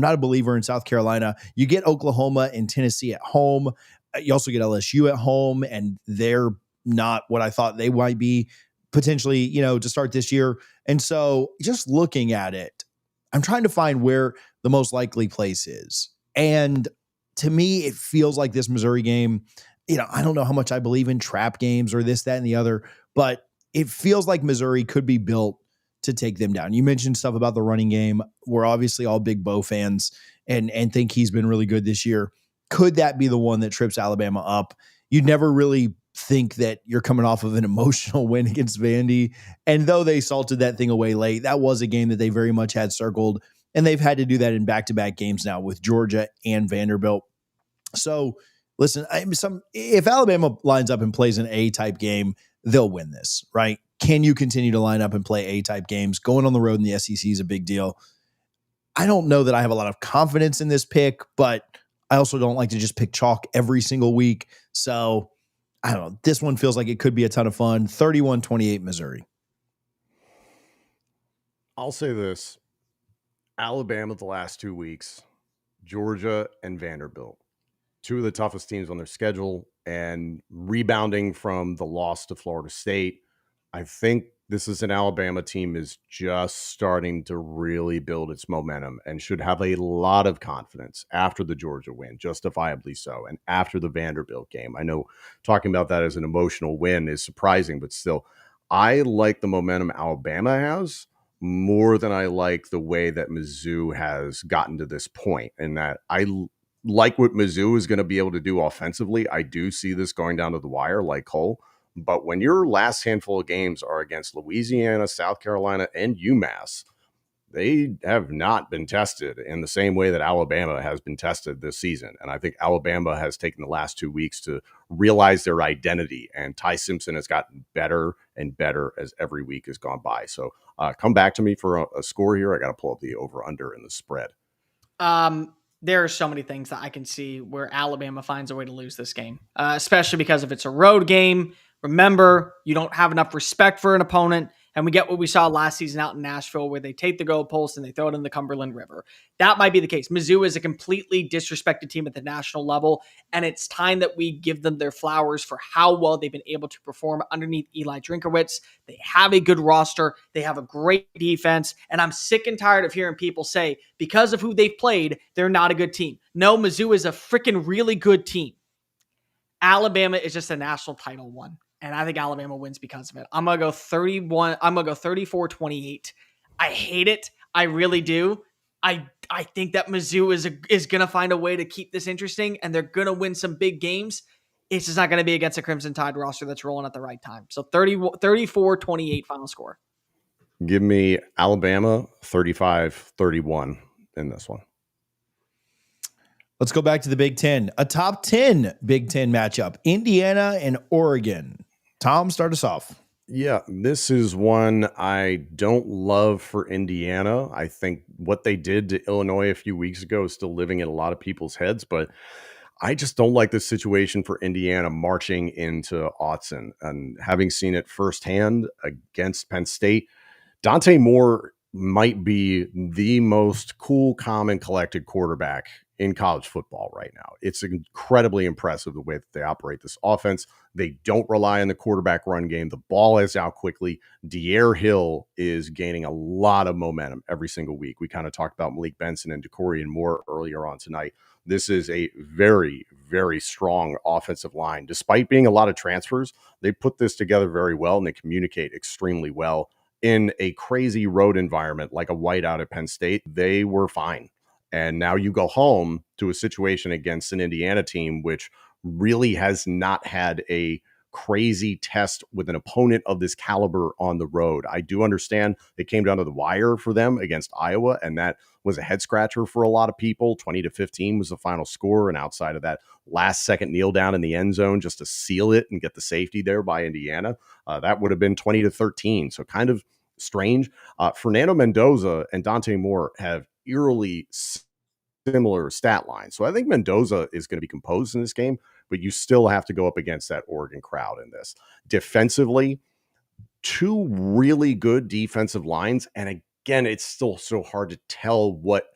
not a believer in South Carolina. You get Oklahoma and Tennessee at home. You also get LSU at home, and they're not what I thought they might be potentially, to start this year. And so just looking at it, I'm trying to find where the most likely place is. And to me, it feels like this Missouri game, I don't know how much I believe in trap games or this, that, and the other, but it feels like Missouri could be built to take them down. You mentioned stuff about the running game. We're obviously all big Bo fans and think he's been really good this year. Could that be the one that trips Alabama up? You'd never really think that you're coming off of an emotional win against Vandy. And though they salted that thing away late, that was a game that they very much had circled. And they've had to do that in back-to-back games now with Georgia and Vanderbilt. So listen, if Alabama lines up and plays an A-type game, they'll win this, right? Can you continue to line up and play A-type games? Going on the road in the SEC is a big deal. I don't know that I have a lot of confidence in this pick, but I also don't like to just pick chalk every single week. So I don't know. This one feels like it could be a ton of fun. 31-28 Missouri. I'll say this. Alabama the last 2 weeks, Georgia and Vanderbilt, two of the toughest teams on their schedule, and rebounding from the loss to Florida State. I think this is an Alabama team is just starting to really build its momentum and should have a lot of confidence after the Georgia win, justifiably so, and after the Vanderbilt game. I know talking about that as an emotional win is surprising, but still, I like the momentum Alabama has more than I like the way that Mizzou has gotten to this point, and that I like what Mizzou is going to be able to do offensively. I do see this going down to the wire like Cole. But when your last handful of games are against Louisiana, South Carolina, and UMass, they have not been tested in the same way that Alabama has been tested this season. And I think Alabama has taken the last 2 weeks to realize their identity. And Ty Simpson has gotten better and better as every week has gone by. So come back to me for a score here. I got to pull up the over-under in the spread. There are so many things that I can see where Alabama finds a way to lose this game, especially because if it's a road game. Remember, you don't have enough respect for an opponent. and we get what we saw last season out in Nashville, where they take the goalpost and they throw it in the Cumberland River. That might be the case. Mizzou is a completely disrespected team at the national level, and it's time that we give them their flowers for how well they've been able to perform underneath Eli Drinkowitz. They have a good roster. They have a great defense, and I'm sick and tired of hearing people say, because of who they've played, they're not a good team. No, Mizzou is a freaking really good team. Alabama is just a national title one. And I think Alabama wins because of it. I'm going to go 34-28. I hate it. I really do. I think that Mizzou is going to find a way to keep this interesting, and they're going to win some big games. It's just not going to be against a Crimson Tide roster that's rolling at the right time. So 34-28 final score. Give me Alabama 35-31 in this one. Let's go back to the Big Ten. A top 10 Big Ten matchup. Indiana and Oregon. Tom, start us off. Yeah, this is one I don't love for Indiana. I think what they did to Illinois a few weeks ago is still living in a lot of people's heads, but I just don't like this situation for Indiana marching into Autzen. And having seen it firsthand against Penn State, Dante Moore might be the most cool, calm, and collected quarterback in college football right now. It's incredibly impressive the way that they operate this offense. They don't rely on the quarterback run game. The ball is out quickly. De'Air Hill is gaining a lot of momentum every single week. We kind of talked about Malik Benson and DeCorian Moore earlier on tonight. This is a very, very strong offensive line. Despite being a lot of transfers, they put this together very well, and they communicate extremely well. In a crazy road environment like a whiteout at Penn State, they were fine. And now you go home to a situation against an Indiana team, which really has not had a crazy test with an opponent of this caliber on the road. I do understand it came down to the wire for them against Iowa, and that was a head scratcher for a lot of people. 20-15 was the final score. And outside of that last second kneel down in the end zone just to seal it and get the safety there by Indiana, that would have been 20-13. So kind of strange. Fernando Mendoza and Dante Moore have eerily similar stat lines. So I think Mendoza is going to be composed in this game, but you still have to go up against that Oregon crowd in this. Defensively, two really good defensive lines. And again, it's still so hard to tell what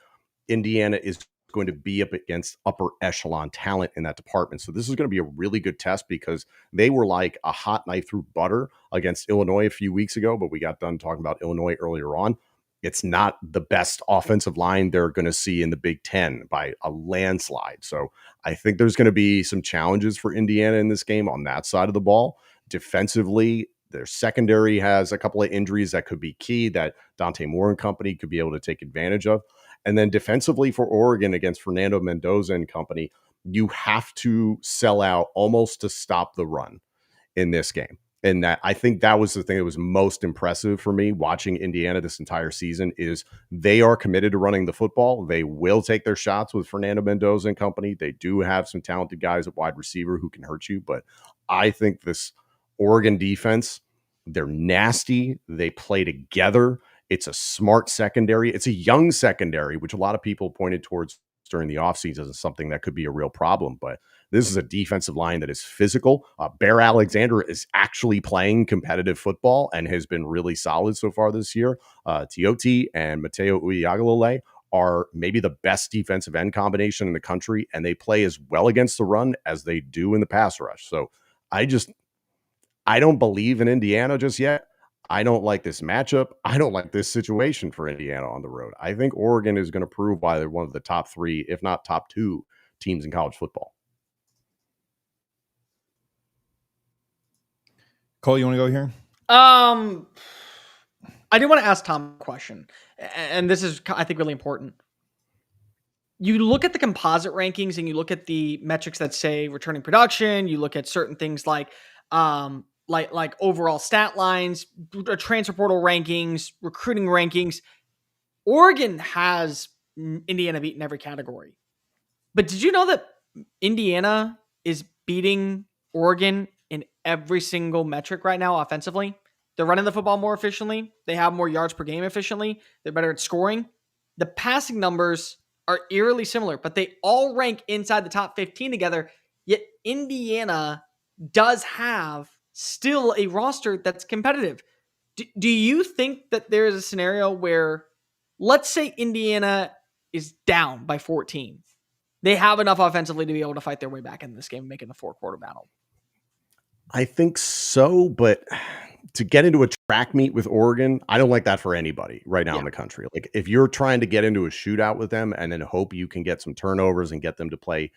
Indiana is going to be up against upper echelon talent in that department. So this is going to be a really good test because they were like a hot knife through butter against Illinois a few weeks ago, but we got done talking about Illinois earlier on. It's not the best offensive line they're going to see in the Big Ten by a landslide. So I think there's going to be some challenges for Indiana in this game on that side of the ball. Defensively, their secondary has a couple of injuries that could be key that Dante Moore and company could be able to take advantage of. And then defensively for Oregon against Fernando Mendoza and company, you have to sell out almost to stop the run in this game. And that, I think that was the thing that was most impressive for me watching Indiana this entire season is they are committed to running the football. They will take their shots with Fernando Mendoza and company. They do have some talented guys at wide receiver who can hurt you. But I think this Oregon defense, they're nasty. They play together. It's a smart secondary. It's a young secondary, which a lot of people pointed towards during the offseason as something that could be a real problem. But this is a defensive line that is physical. Bear Alexander is actually playing competitive football and has been really solid so far this year. Teoti and Mateo Uiagalelei are maybe the best defensive end combination in the country, and they play as well against the run as they do in the pass rush. So I don't believe in Indiana just yet. I don't like this matchup. I don't like this situation for Indiana on the road. I think Oregon is going to prove why they're one of the top three, if not top two teams in college football. Cole, you want to go here? I do want to ask Tom a question, and this is, I think, really important. You look at the composite rankings and you look at the metrics that say returning production. You look at certain things like overall stat lines, transfer portal rankings, recruiting rankings. Oregon has Indiana beat in every category. But did you know that Indiana is beating Oregon in every single metric right now offensively? They're running the football more efficiently. They have more yards per game efficiently. They're better at scoring. The passing numbers are eerily similar, but they all rank inside the top 15 together. Yet Indiana does have still a roster that's competitive. Do you think that there is a scenario where, let's say Indiana is down by 14, they have enough offensively to be able to fight their way back in this game, making the 4-quarter battle? I think so, but to get into a track meet with Oregon, I don't like that for anybody right now in the country. Like, if you're trying to get into a shootout with them and then hope you can get some turnovers and get them to play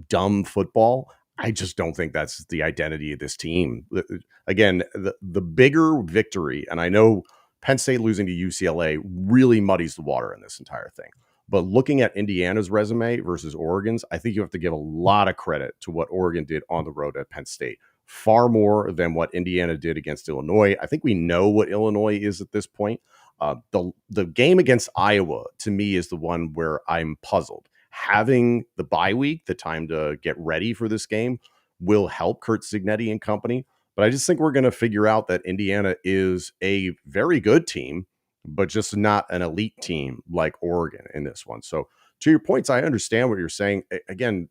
dumb football, I just don't think that's the identity of this team. Again, the bigger victory, and I know Penn State losing to UCLA really muddies the water in this entire thing. But looking at Indiana's resume versus Oregon's, I think you have to give a lot of credit to what Oregon did on the road at Penn State. Far more than what Indiana did against Illinois. I think we know what Illinois is at this point. The game against Iowa, to me, is the one where I'm puzzled. Having the bye week, the time to get ready for this game, will help Kurt Cignetti and company. But I just think we're going to figure out that Indiana is a very good team, but just not an elite team like Oregon in this one. So to your points, I understand what you're saying. Again,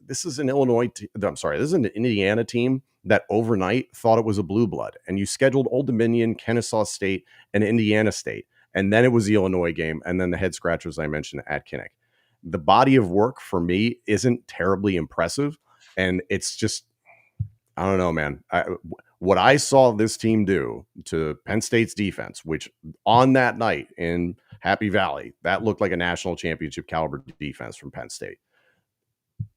this is an this is an Indiana team that overnight thought it was a blue blood, and you scheduled Old Dominion, Kennesaw State, and Indiana State. And then it was the Illinois game, and then the head scratchers I mentioned at Kinnick. The body of work for me isn't terribly impressive, and it's just, I don't know, man. What I saw this team do to Penn State's defense, which on that night in Happy Valley, that looked like a national championship caliber defense from Penn State.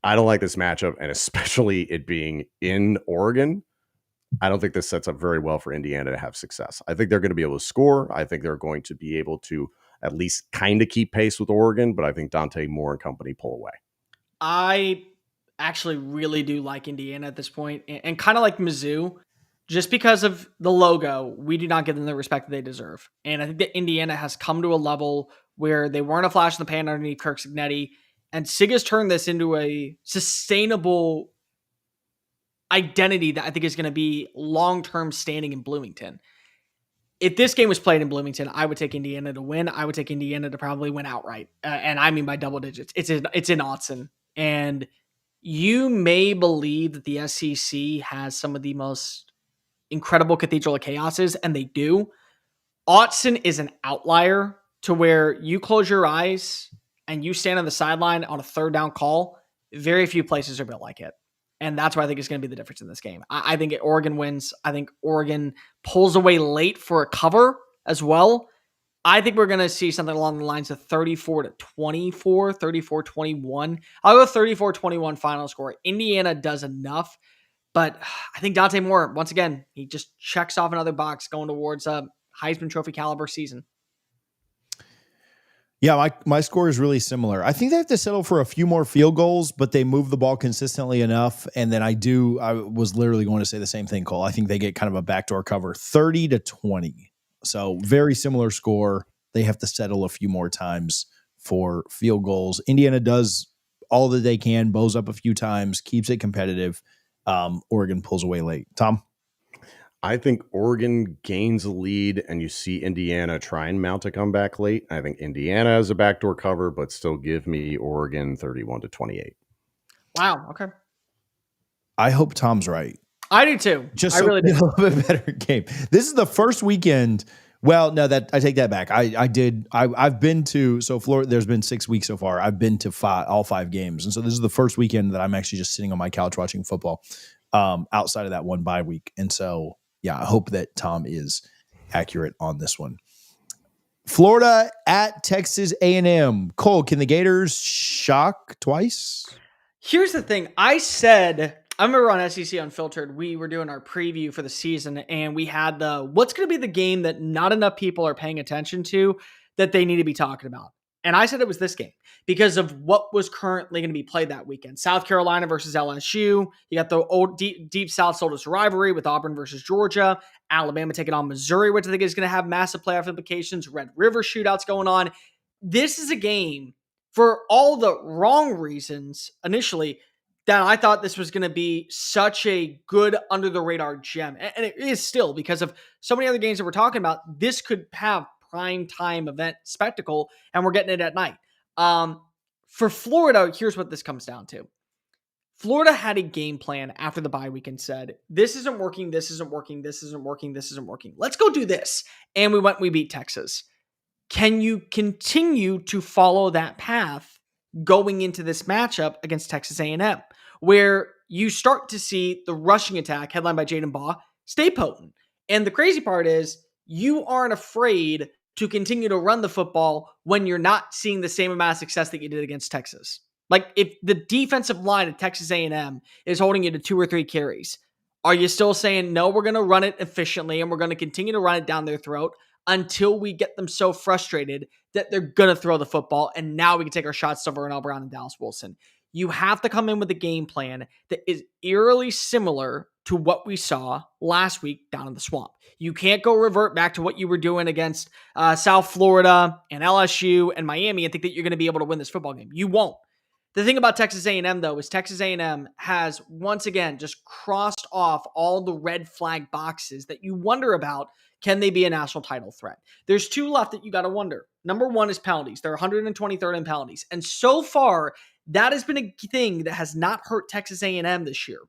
I don't like this matchup, and especially it being in Oregon. I don't think this sets up very well for Indiana to have success. I think they're going to be able to score. I think they're going to be able to at least kind of keep pace with Oregon, but I think Dante Moore and company pull away. I actually really do like Indiana at this point, and kind of like Mizzou, just because of the logo, we do not give them the respect that they deserve. And I think that Indiana has come to a level where they weren't a flash in the pan underneath Kirk Cignetti, and Sig has turned this into a sustainable identity that I think is going to be long-term standing in Bloomington. If this game was played in Bloomington, I would take Indiana to win. I would take Indiana to probably win outright. And I mean by double digits. It's in Autzen. And you may believe that the SEC has some of the most incredible Cathedral of Chaoses, and they do. Autzen is an outlier to where you close your eyes and you stand on the sideline on a third down call. Very few places are built like it. And that's why I think it's going to be the difference in this game. I think Oregon wins. I think Oregon pulls away late for a cover as well. I think we're going to see something along the lines of 34-24, 34-21. I'll go 34-21 final score. Indiana does enough, but I think Dante Moore, once again, he just checks off another box going towards a Heisman Trophy caliber season. Yeah, my score is really similar. I think they have to settle for a few more field goals, but they move the ball consistently enough. And then I was literally going to say the same thing, Cole. I think they get kind of a backdoor cover, 30-20. So very similar score. They have to settle a few more times for field goals. Indiana does all that they can, bows up a few times, keeps it competitive. Oregon pulls away late. Tom? I think Oregon gains a lead, and you see Indiana try and mount a comeback late. I think Indiana has a backdoor cover, but still give me Oregon 31-28. Wow. Okay. I hope Tom's right. I do too. Just so a little bit better game. This is the first weekend. Well, no, I take that back. I've been to, so Florida, there's been 6 weeks so far. I've been to all 5 games. And so this is the first weekend that I'm actually just sitting on my couch watching football outside of that one bye week. And so, yeah, I hope that Tom is accurate on this one. Florida at Texas A&M. Cole, can the Gators shock twice? Here's the thing. I remember on SEC Unfiltered, we were doing our preview for the season, and we had what's going to be the game that not enough people are paying attention to that they need to be talking about. And I said it was this game because of what was currently going to be played that weekend. South Carolina versus LSU. You got the old deep South Soldiers rivalry with Auburn versus Georgia. Alabama taking on Missouri, which I think is going to have massive playoff implications. Red River shootouts going on. This is a game for all the wrong reasons initially that I thought this was going to be such a good under-the-radar gem. And it is still because of so many other games that we're talking about. This could have prime time event spectacle, and we're getting it at night. For Florida, here's what this comes down to. Florida had a game plan after the bye week and said, this isn't working, this isn't working, this isn't working, this isn't working. Let's go do this. And we beat Texas. Can you continue to follow that path going into this matchup against Texas A&M, where you start to see the rushing attack headlined by Jaden Baugh stay potent? And the crazy part is you aren't afraid to continue to run the football when you're not seeing the same amount of success that you did against Texas. Like, if the defensive line at Texas A&M is holding you to 2 or 3 carries, are you still saying, no, we're going to run it efficiently and we're going to continue to run it down their throat until we get them so frustrated that they're going to throw the football, and now we can take our shots to Vernell Brown and Dallas Wilson? You have to come in with a game plan that is eerily similar to what we saw last week down in the swamp. You can't go revert back to what you were doing against South Florida and LSU and Miami and think that you're going to be able to win this football game. You won't. The thing about Texas A&M, though, is Texas A&M has once again just crossed off all the red flag boxes that you wonder about. Can they be a national title threat? There's 2 left that you got to wonder. Number 1 is penalties. They're 123rd in penalties. And so far, that has been a thing that has not hurt Texas A&M this year.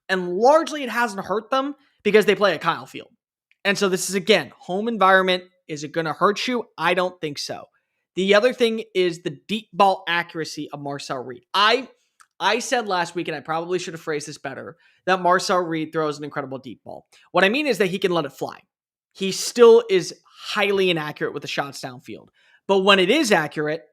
And largely it hasn't hurt them because they play at Kyle Field. And so this is, again, home environment. Is it going to hurt you? I don't think so. The other thing is the deep ball accuracy of Marcel Reed. I said last week, and I probably should have phrased this better, that Marcel Reed throws an incredible deep ball. What I mean is that he can let it fly. He still is highly inaccurate with the shots downfield. But when it is accurate,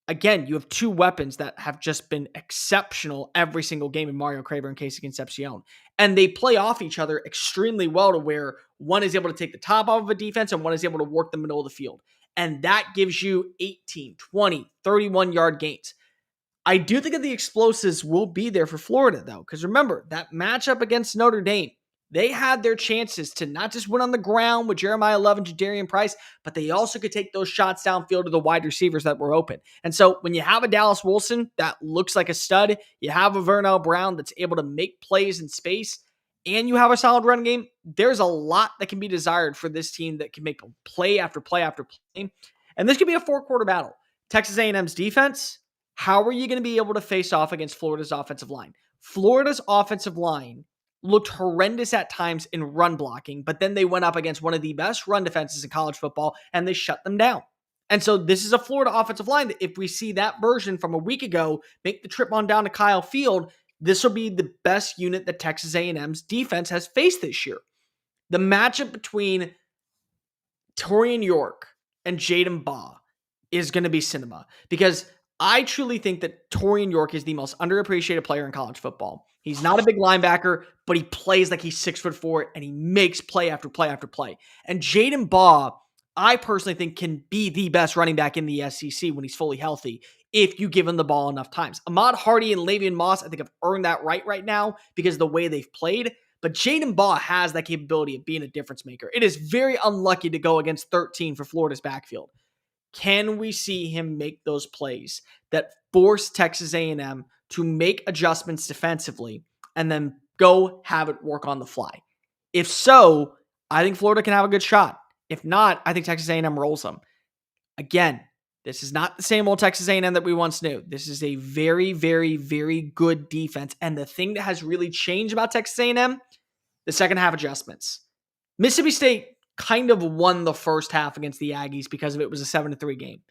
again, you have 2 weapons that have just been exceptional every single game in Mario Craver and Casey Concepcion. And they play off each other extremely well to where one is able to take the top off of a defense and one is able to work the middle of the field. And that gives you 18, 20, 31-yard gains. I do think that the explosives will be there for Florida, though, because remember, that matchup against Notre Dame, they had their chances to not just win on the ground with Jeremiah Love and Jadarian Price, but they also could take those shots downfield to the wide receivers that were open. And so when you have a Dallas Wilson that looks like a stud, you have a Vernell Brown that's able to make plays in space, and you have a solid run game, there's a lot that can be desired for this team that can make play after play after play. And this could be a 4-quarter battle. Texas A&M's defense, how are you going to be able to face off against Florida's offensive line? Florida's offensive line looked horrendous at times in run blocking, but then they went up against one of the best run defenses in college football, and they shut them down. And so this is a Florida offensive line that if we see that version from a week ago make the trip on down to Kyle Field, this will be the best unit that Texas A&M's defense has faced this year. The matchup between Torian York and Jaden Baugh is going to be cinema, because I truly think that Torian York is the most underappreciated player in college football. He's not a big linebacker, but he plays like he's 6'4", and he makes play after play after play. And Jaden Baugh, I personally think, can be the best running back in the SEC when he's fully healthy, if you give him the ball enough times. Ahmad Hardy and Lavian Moss, I think, have earned that right now because of the way they've played. But Jaden Baugh has that capability of being a difference maker. It is very unlucky to go against 13 for Florida's backfield. Can we see him make those plays that force Texas A&M to make adjustments defensively and then go have it work on the fly? If so, I think Florida can have a good shot. If not, I think Texas A&M rolls them. Again, this is not the same old Texas A&M that we once knew. This is a very, very, very good defense. And the thing that has really changed about Texas A&M, the second half adjustments. Mississippi State kind of won the first half against the Aggies because it was a 7-3 game.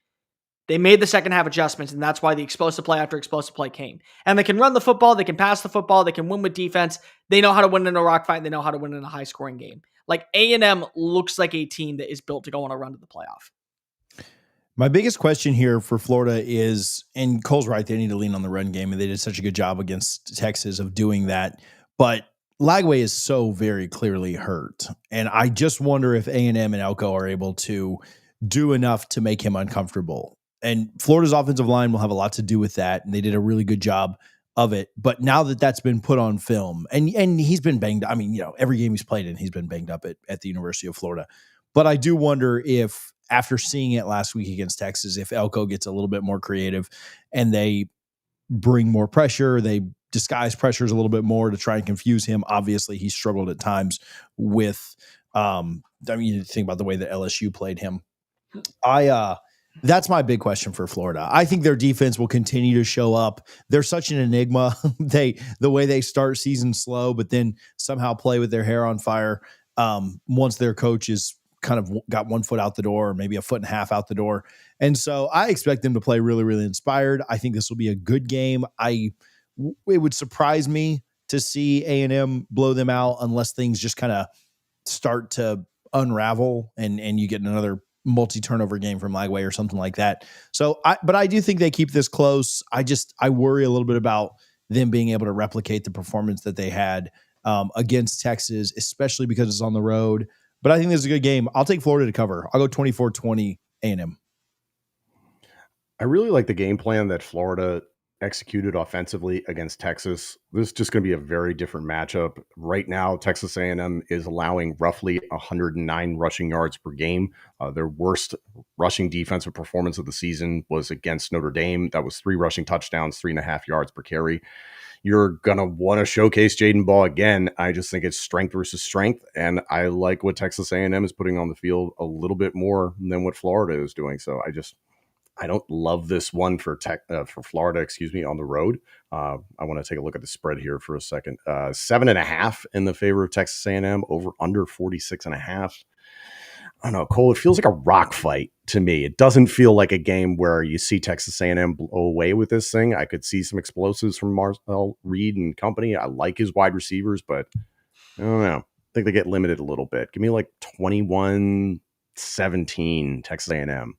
They made the second half adjustments, and that's why the explosive play after explosive play came. And they can run the football, they can pass the football, they can win with defense. They know how to win in a rock fight, and they know how to win in a high-scoring game. Like, A&M looks like a team that is built to go on a run to the playoff. My biggest question here for Florida is, and Cole's right, they need to lean on the run game, and they did such a good job against Texas of doing that. But Lagway is so very clearly hurt. And I just wonder if A&M and Elko are able to do enough to make him uncomfortable. And Florida's offensive line will have a lot to do with that. And they did a really good job of it. But now that that's been put on film, and he's been banged. I mean, you know, every game he's played in, he's been banged up at the University of Florida. But I do wonder if, after seeing it last week against Texas, if Elko gets a little bit more creative and they bring more pressure, they disguise pressures a little bit more to try and confuse him. Obviously, he struggled at times with, I mean, you think about the way that LSU played him. That's my big question for Florida. I think their defense will continue to show up. They're such an enigma. The way they start season slow, but then somehow play with their hair on fire. Once their coach is kind of got 1 foot out the door, or maybe a foot and a half out the door. And so I expect them to play really, really inspired. I think this will be a good game. It would surprise me to see A&M blow them out unless things just kind of start to unravel and you get another multi-turnover game from Lagway or something like that. So but I do think they keep this close. I worry a little bit about them being able to replicate the performance that they had against Texas, especially because it's on the road. But I think this is a good game. I'll take Florida to cover. I'll go 24-20 A&M. I really like the game plan that Florida executed offensively against Texas. This is just going to be a very different matchup. Right now, Texas A&M is allowing roughly 109 rushing yards per game. Their worst rushing defensive performance of the season was against Notre Dame. That was 3 rushing touchdowns, 3.5 yards per carry. You're going to want to showcase Jaden Ball again. I just think it's strength versus strength, and I like what Texas A&M is putting on the field a little bit more than what Florida is doing. So I don't love this one for Florida, on the road. I want to take a look at the spread here for a second. 7.5 in the favor of Texas A&M, over under 46.5. I don't know, Cole, it feels like a rock fight to me. It doesn't feel like a game where you see Texas A&M blow away with this thing. I could see some explosives from Marcel Reed and company. I like his wide receivers, but I don't know. I think they get limited a little bit. Give me like 21-17 Texas A&M.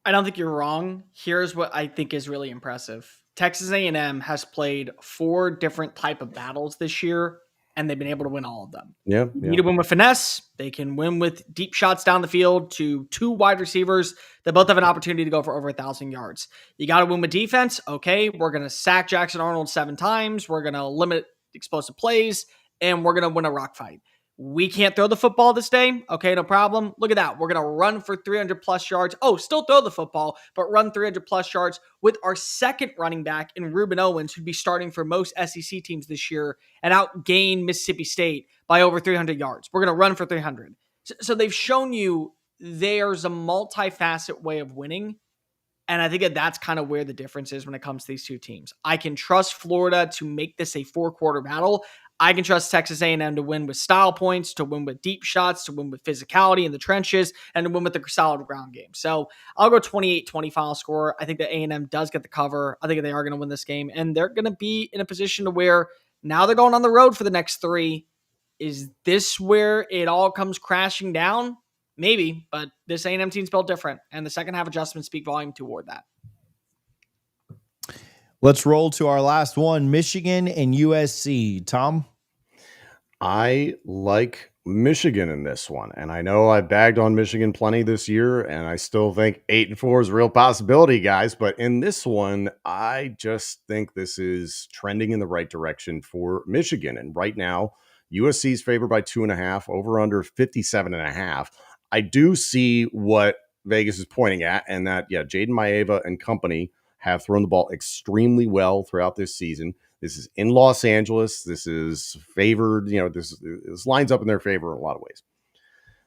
I don't think you're wrong. Here's what I think is really impressive. Texas A&M has played 4 different type of battles this year, and they've been able to win all of them. Yeah. You need to win with finesse. They can win with deep shots down the field to 2 wide receivers that both have an opportunity to go for over 1,000 yards. You got to win with defense. Okay, we're going to sack Jackson Arnold 7 times. We're going to limit explosive plays, and we're going to win a rock fight. We can't throw the football this day. Okay, no problem. Look at that. We're going to run for 300 plus yards. Oh, still throw the football, but run 300 plus yards with our second running back in Reuben Owens, who'd be starting for most SEC teams this year and outgain Mississippi State by over 300 yards. We're going to run for 300. So they've shown you there's a multifaceted way of winning. And I think that's kind of where the difference is when it comes to these 2 teams. I can trust Florida to make this a 4-quarter battle. I can trust Texas A&M to win with style points, to win with deep shots, to win with physicality in the trenches, and to win with the solid ground game. So I'll go 28-20 final score. I think that A&M does get the cover. I think they are going to win this game, and they're going to be in a position to where now they're going on the road for the next 3. Is this where it all comes crashing down? Maybe, but this A&M team's built different, and the second half adjustments speak volume toward that. Let's roll to our last one, Michigan and USC. Tom? I like Michigan in this one, and I know I bagged on Michigan plenty this year, and I still think 8-4 is a real possibility, guys. But in this one, I just think this is trending in the right direction for Michigan. And right now, USC is favored by 2.5, over under 57.5. I do see what Vegas is pointing at, and that, Jaden Maeva and company have thrown the ball extremely well throughout this season. This is in Los Angeles. This is favored. This lines up in their favor in a lot of ways.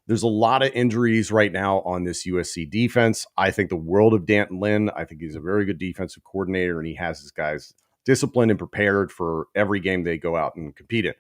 There's a lot of injuries right now on this USC defense. I think the world of Danton Lynn. I think he's a very good defensive coordinator, and he has his guys disciplined and prepared for every game they go out and compete in.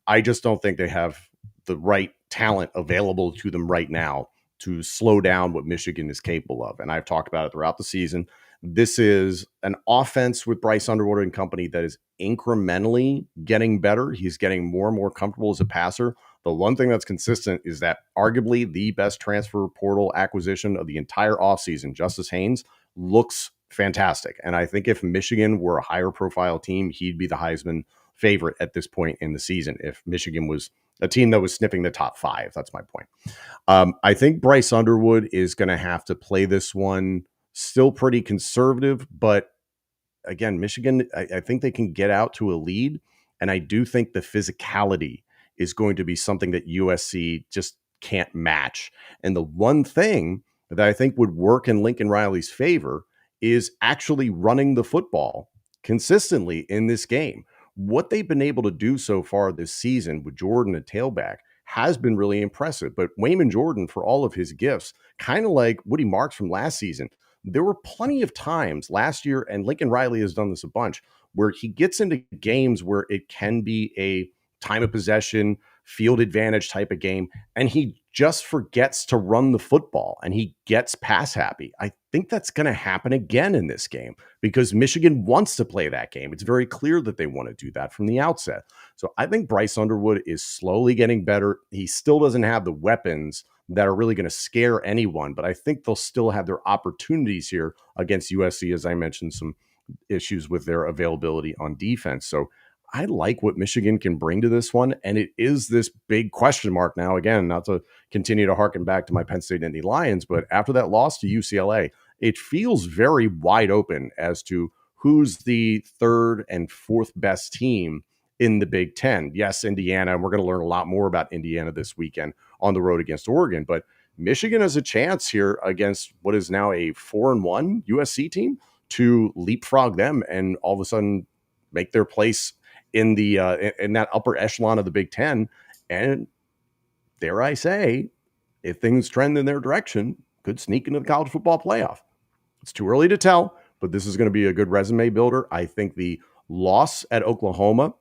I just don't think they have the right talent available to them right now to slow down what Michigan is capable of. And I've talked about it throughout the season. This is an offense with Bryce Underwood and company that is incrementally getting better. He's getting more and more comfortable as a passer. The one thing that's consistent is that arguably the best transfer portal acquisition of the entire offseason, Justice Haynes, looks fantastic. And I think if Michigan were a higher profile team, he'd be the Heisman favorite at this point in the season. If Michigan was a team that was sniffing the top 5, that's my point. I think Bryce Underwood is going to have to play this one still pretty conservative, but again, Michigan, I think they can get out to a lead. And I do think the physicality is going to be something that USC just can't match. And the one thing that I think would work in Lincoln Riley's favor is actually running the football consistently in this game. What they've been able to do so far this season with Jordan at tailback has been really impressive. But Wayman Jordan, for all of his gifts, kind of like Woody Marks from last season, there were plenty of times last year, and Lincoln Riley has done this a bunch, where he gets into games where it can be a time of possession, field advantage type of game, and he just forgets to run the football and he gets pass happy. I think that's going to happen again in this game because Michigan wants to play that game. It's very clear that they want to do that from the outset. So I think Bryce Underwood is slowly getting better. He still doesn't have the weapons that are really going to scare anyone, but I think they'll still have their opportunities here against USC. As I mentioned, some issues with their availability on defense. So I like what Michigan can bring to this one. And it is this big question mark now, again, not to continue to harken back to my Penn State Indy Lions, but after that loss to UCLA, it feels very wide open as to who's the third and fourth best team in the Big Ten. Yes, Indiana, and we're going to learn a lot more about Indiana this weekend on the road against Oregon, but Michigan has a chance here against what is now a 4-1 USC team to leapfrog them and all of a sudden make their place in the in that upper echelon of the Big Ten. And dare I say, if things trend in their direction, could sneak into the college football playoff. It's too early to tell, but this is going to be a good resume builder. I think the loss at Oklahoma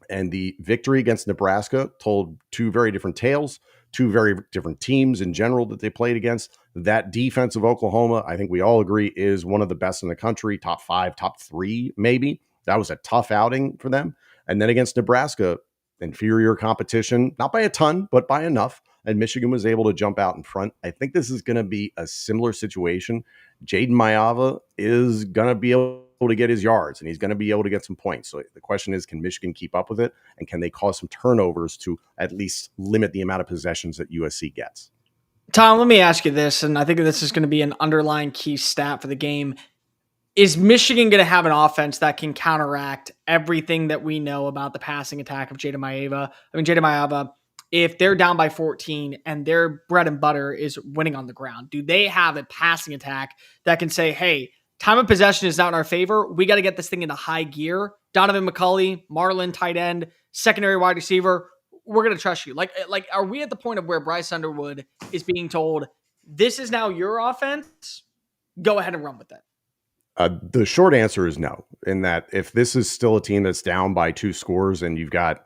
and the victory against Nebraska told two very different tales, two very different teams in general that they played against. That defense of Oklahoma, I think we all agree, is one of the best in the country, top 5, top 3, maybe. That was a tough outing for them. And then against Nebraska, inferior competition, not by a ton, but by enough. And Michigan was able to jump out in front. I think this is going to be a similar situation. Jaden Maiava is going to be able to get his yards and he's going to be able to get some points. So the question is, can Michigan keep up with it? And can they cause some turnovers to at least limit the amount of possessions that USC gets? Tom, let me ask you this, and I think this is going to be an underlying key stat for the game. Is Michigan going to have an offense that can counteract everything that we know about the passing attack of Jaden Maiava? I mean, Jaden Maiava, if they're down by 14 and their bread and butter is winning on the ground, do they have a passing attack that can say, hey, time of possession is not in our favor. We got to get this thing into high gear. Donovan McCulley, Marlin, tight end, secondary wide receiver. We're going to trust you. Like, are we at the point of where Bryce Underwood is being told, this is now your offense? Go ahead and run with it. The short answer is no, in that if this is still a team that's down by 2 scores and you've got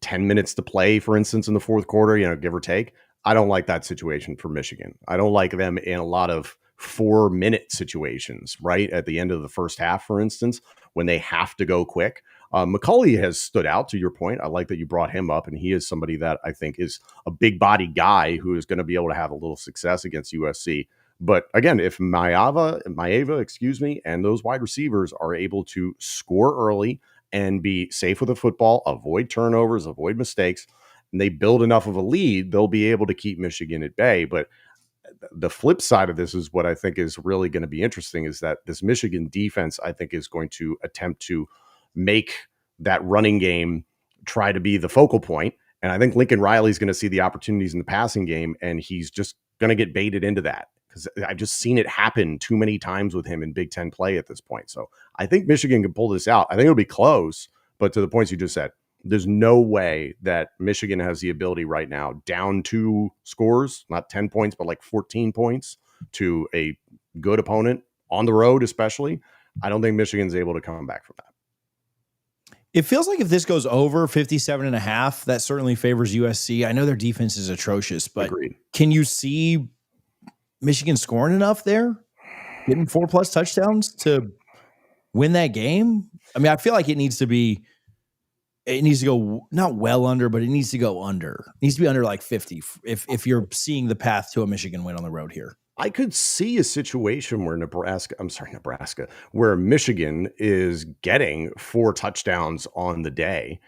10 minutes to play, for instance, in the fourth quarter, give or take, I don't like that situation for Michigan. I don't like them in a lot of 4-minute situations, right? At the end of the first half, for instance, when they have to go quick. McCulley has stood out, to your point. I like that you brought him up, and he is somebody that I think is a big body guy who is going to be able to have a little success against USC. But again, if Maiava, and those wide receivers are able to score early and be safe with the football, avoid turnovers, avoid mistakes, and they build enough of a lead, they'll be able to keep Michigan at bay. But the flip side of this is what I think is really going to be interesting is that this Michigan defense, I think, is going to attempt to make that running game try to be the focal point. And I think Lincoln Riley is going to see the opportunities in the passing game, and he's just going to get baited into that. Because I've just seen it happen too many times with him in Big Ten play at this point. So I think Michigan can pull this out. I think it'll be close, but to the points you just said, there's no way that Michigan has the ability right now, down 2 scores, not 10 points, but like 14 points to a good opponent on the road, especially. I don't think Michigan's able to come back from that. It feels like if this goes over 57.5, that certainly favors USC. I know their defense is atrocious, but Agreed. Can you see Michigan scoring enough there, getting 4+ touchdowns to win that game? I mean, I feel like it needs to go not well under, but it needs to go under. It needs to be under like 50 if you're seeing the path to a Michigan win on the road here. I could see a situation where where Michigan is getting 4 touchdowns on the day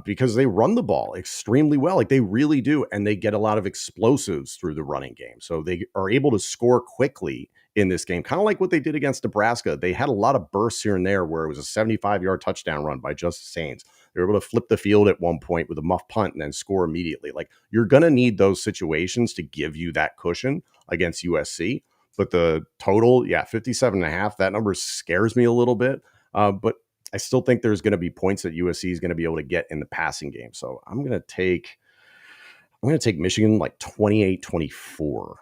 because they run the ball extremely well. Like they really do. And they get a lot of explosives through the running game. So they are able to score quickly in this game, kind of like what they did against Nebraska. They had a lot of bursts here and there where it was a 75-yard touchdown run by Justice Haynes. They were able to flip the field at one point with a muff punt and then score immediately. Like you're going to need those situations to give you that cushion against USC. But the total, 57.5, that number scares me a little bit. But I still think there's going to be points that USC is going to be able to get in the passing game. So I'm going to take Michigan like 28-24.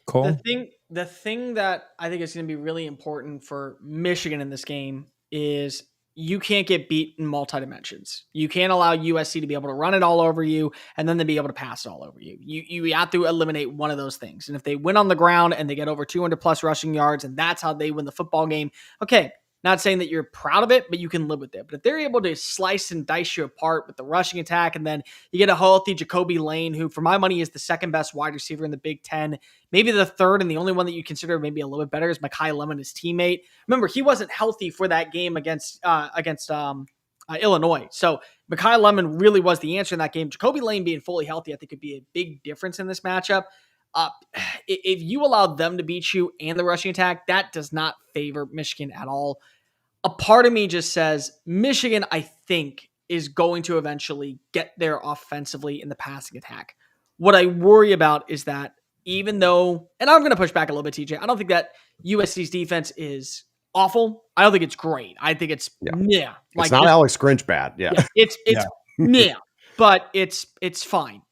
Cole? The thing the thing that I think is going to be really important for Michigan in this game is you can't get beat in multi-dimensions. You can't allow USC to be able to run it all over you and then to be able to pass it all over you. You have to eliminate one of those things. And if they win on the ground and they get over 200 plus rushing yards and that's how they win the football game, okay, not saying that you're proud of it, but you can live with it. But if they're able to slice and dice you apart with the rushing attack, and then you get a healthy Jacoby Lane, who for my money is the second best wide receiver in the Big Ten, maybe the third, and the only one that you consider maybe a little bit better is Mekhi Lemon, his teammate. Remember, he wasn't healthy for that game against Illinois. So Mekhi Lemon really was the answer in that game. Jacoby Lane being fully healthy, I think, could be a big difference in this matchup. If you allow them to beat you and the rushing attack, that does not favor Michigan at all. A part of me just says Michigan, I think, is going to eventually get there offensively in the passing attack. What I worry about is that even though, and I'm going to push back a little bit, TJ, I don't think that USC's defense is awful. I don't think it's great. I think it's like it's not Alex Grinch bad. It's but it's fine.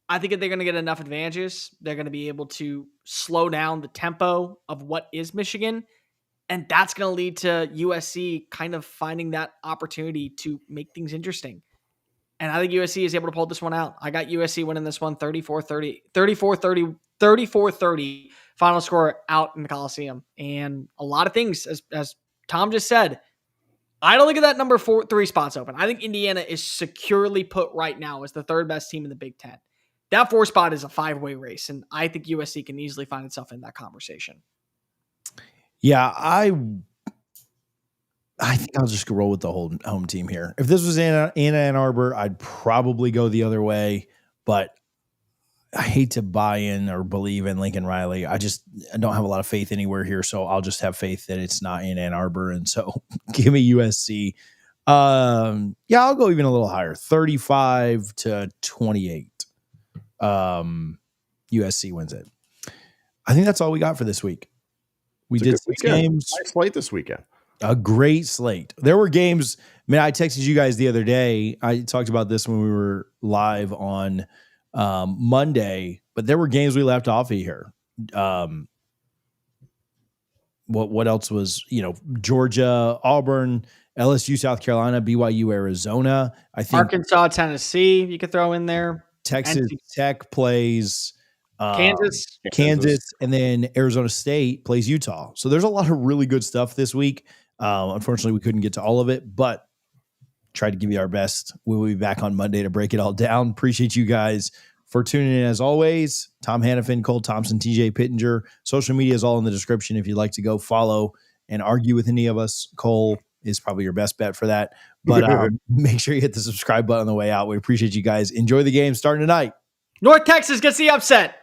I think if they're going to get enough advantages, they're going to be able to slow down the tempo of what is Michigan. And that's going to lead to USC kind of finding that opportunity to make things interesting. And I think USC is able to pull this one out. I got USC winning this one 34-30 final score out in the Coliseum. And a lot of things, as Tom just said, I don't think of that number 3 spots open. I think Indiana is securely put right now as the third best team in the Big Ten. That 4 spot is a 5-way race, and I think USC can easily find itself in that conversation. Yeah, I think I'll just roll with the whole home team here. If this was in Ann Arbor, I'd probably go the other way, but I hate to buy in or believe in Lincoln Riley. I don't have a lot of faith anywhere here, so I'll just have faith that it's not in Ann Arbor, and so give me USC. I'll go even a little higher, 35-28. USC wins it. I think that's all we got for this week. We did 6 games. Nice slate this weekend. A great slate. There were games. I texted you guys the other day. I talked about this when we were live on Monday, but there were games we left off of here. What else was, Georgia, Auburn, LSU, South Carolina, BYU, Arizona. I think Arkansas, Tennessee, you could throw in there. Texas Tech plays Kansas, and then Arizona State plays Utah. So there's a lot of really good stuff this week. Unfortunately, we couldn't get to all of it, but tried to give you our best. We will be back on Monday to break it all down. Appreciate you guys for tuning in as always. Tom Hannifan, Cole Thompson, TJ Pittinger. Social media is all in the description if you'd like to go follow and argue with any of us. Cole is probably your best bet for that. But make sure you hit the subscribe button on the way out. We appreciate you guys. Enjoy the game starting tonight. North Texas gets the upset.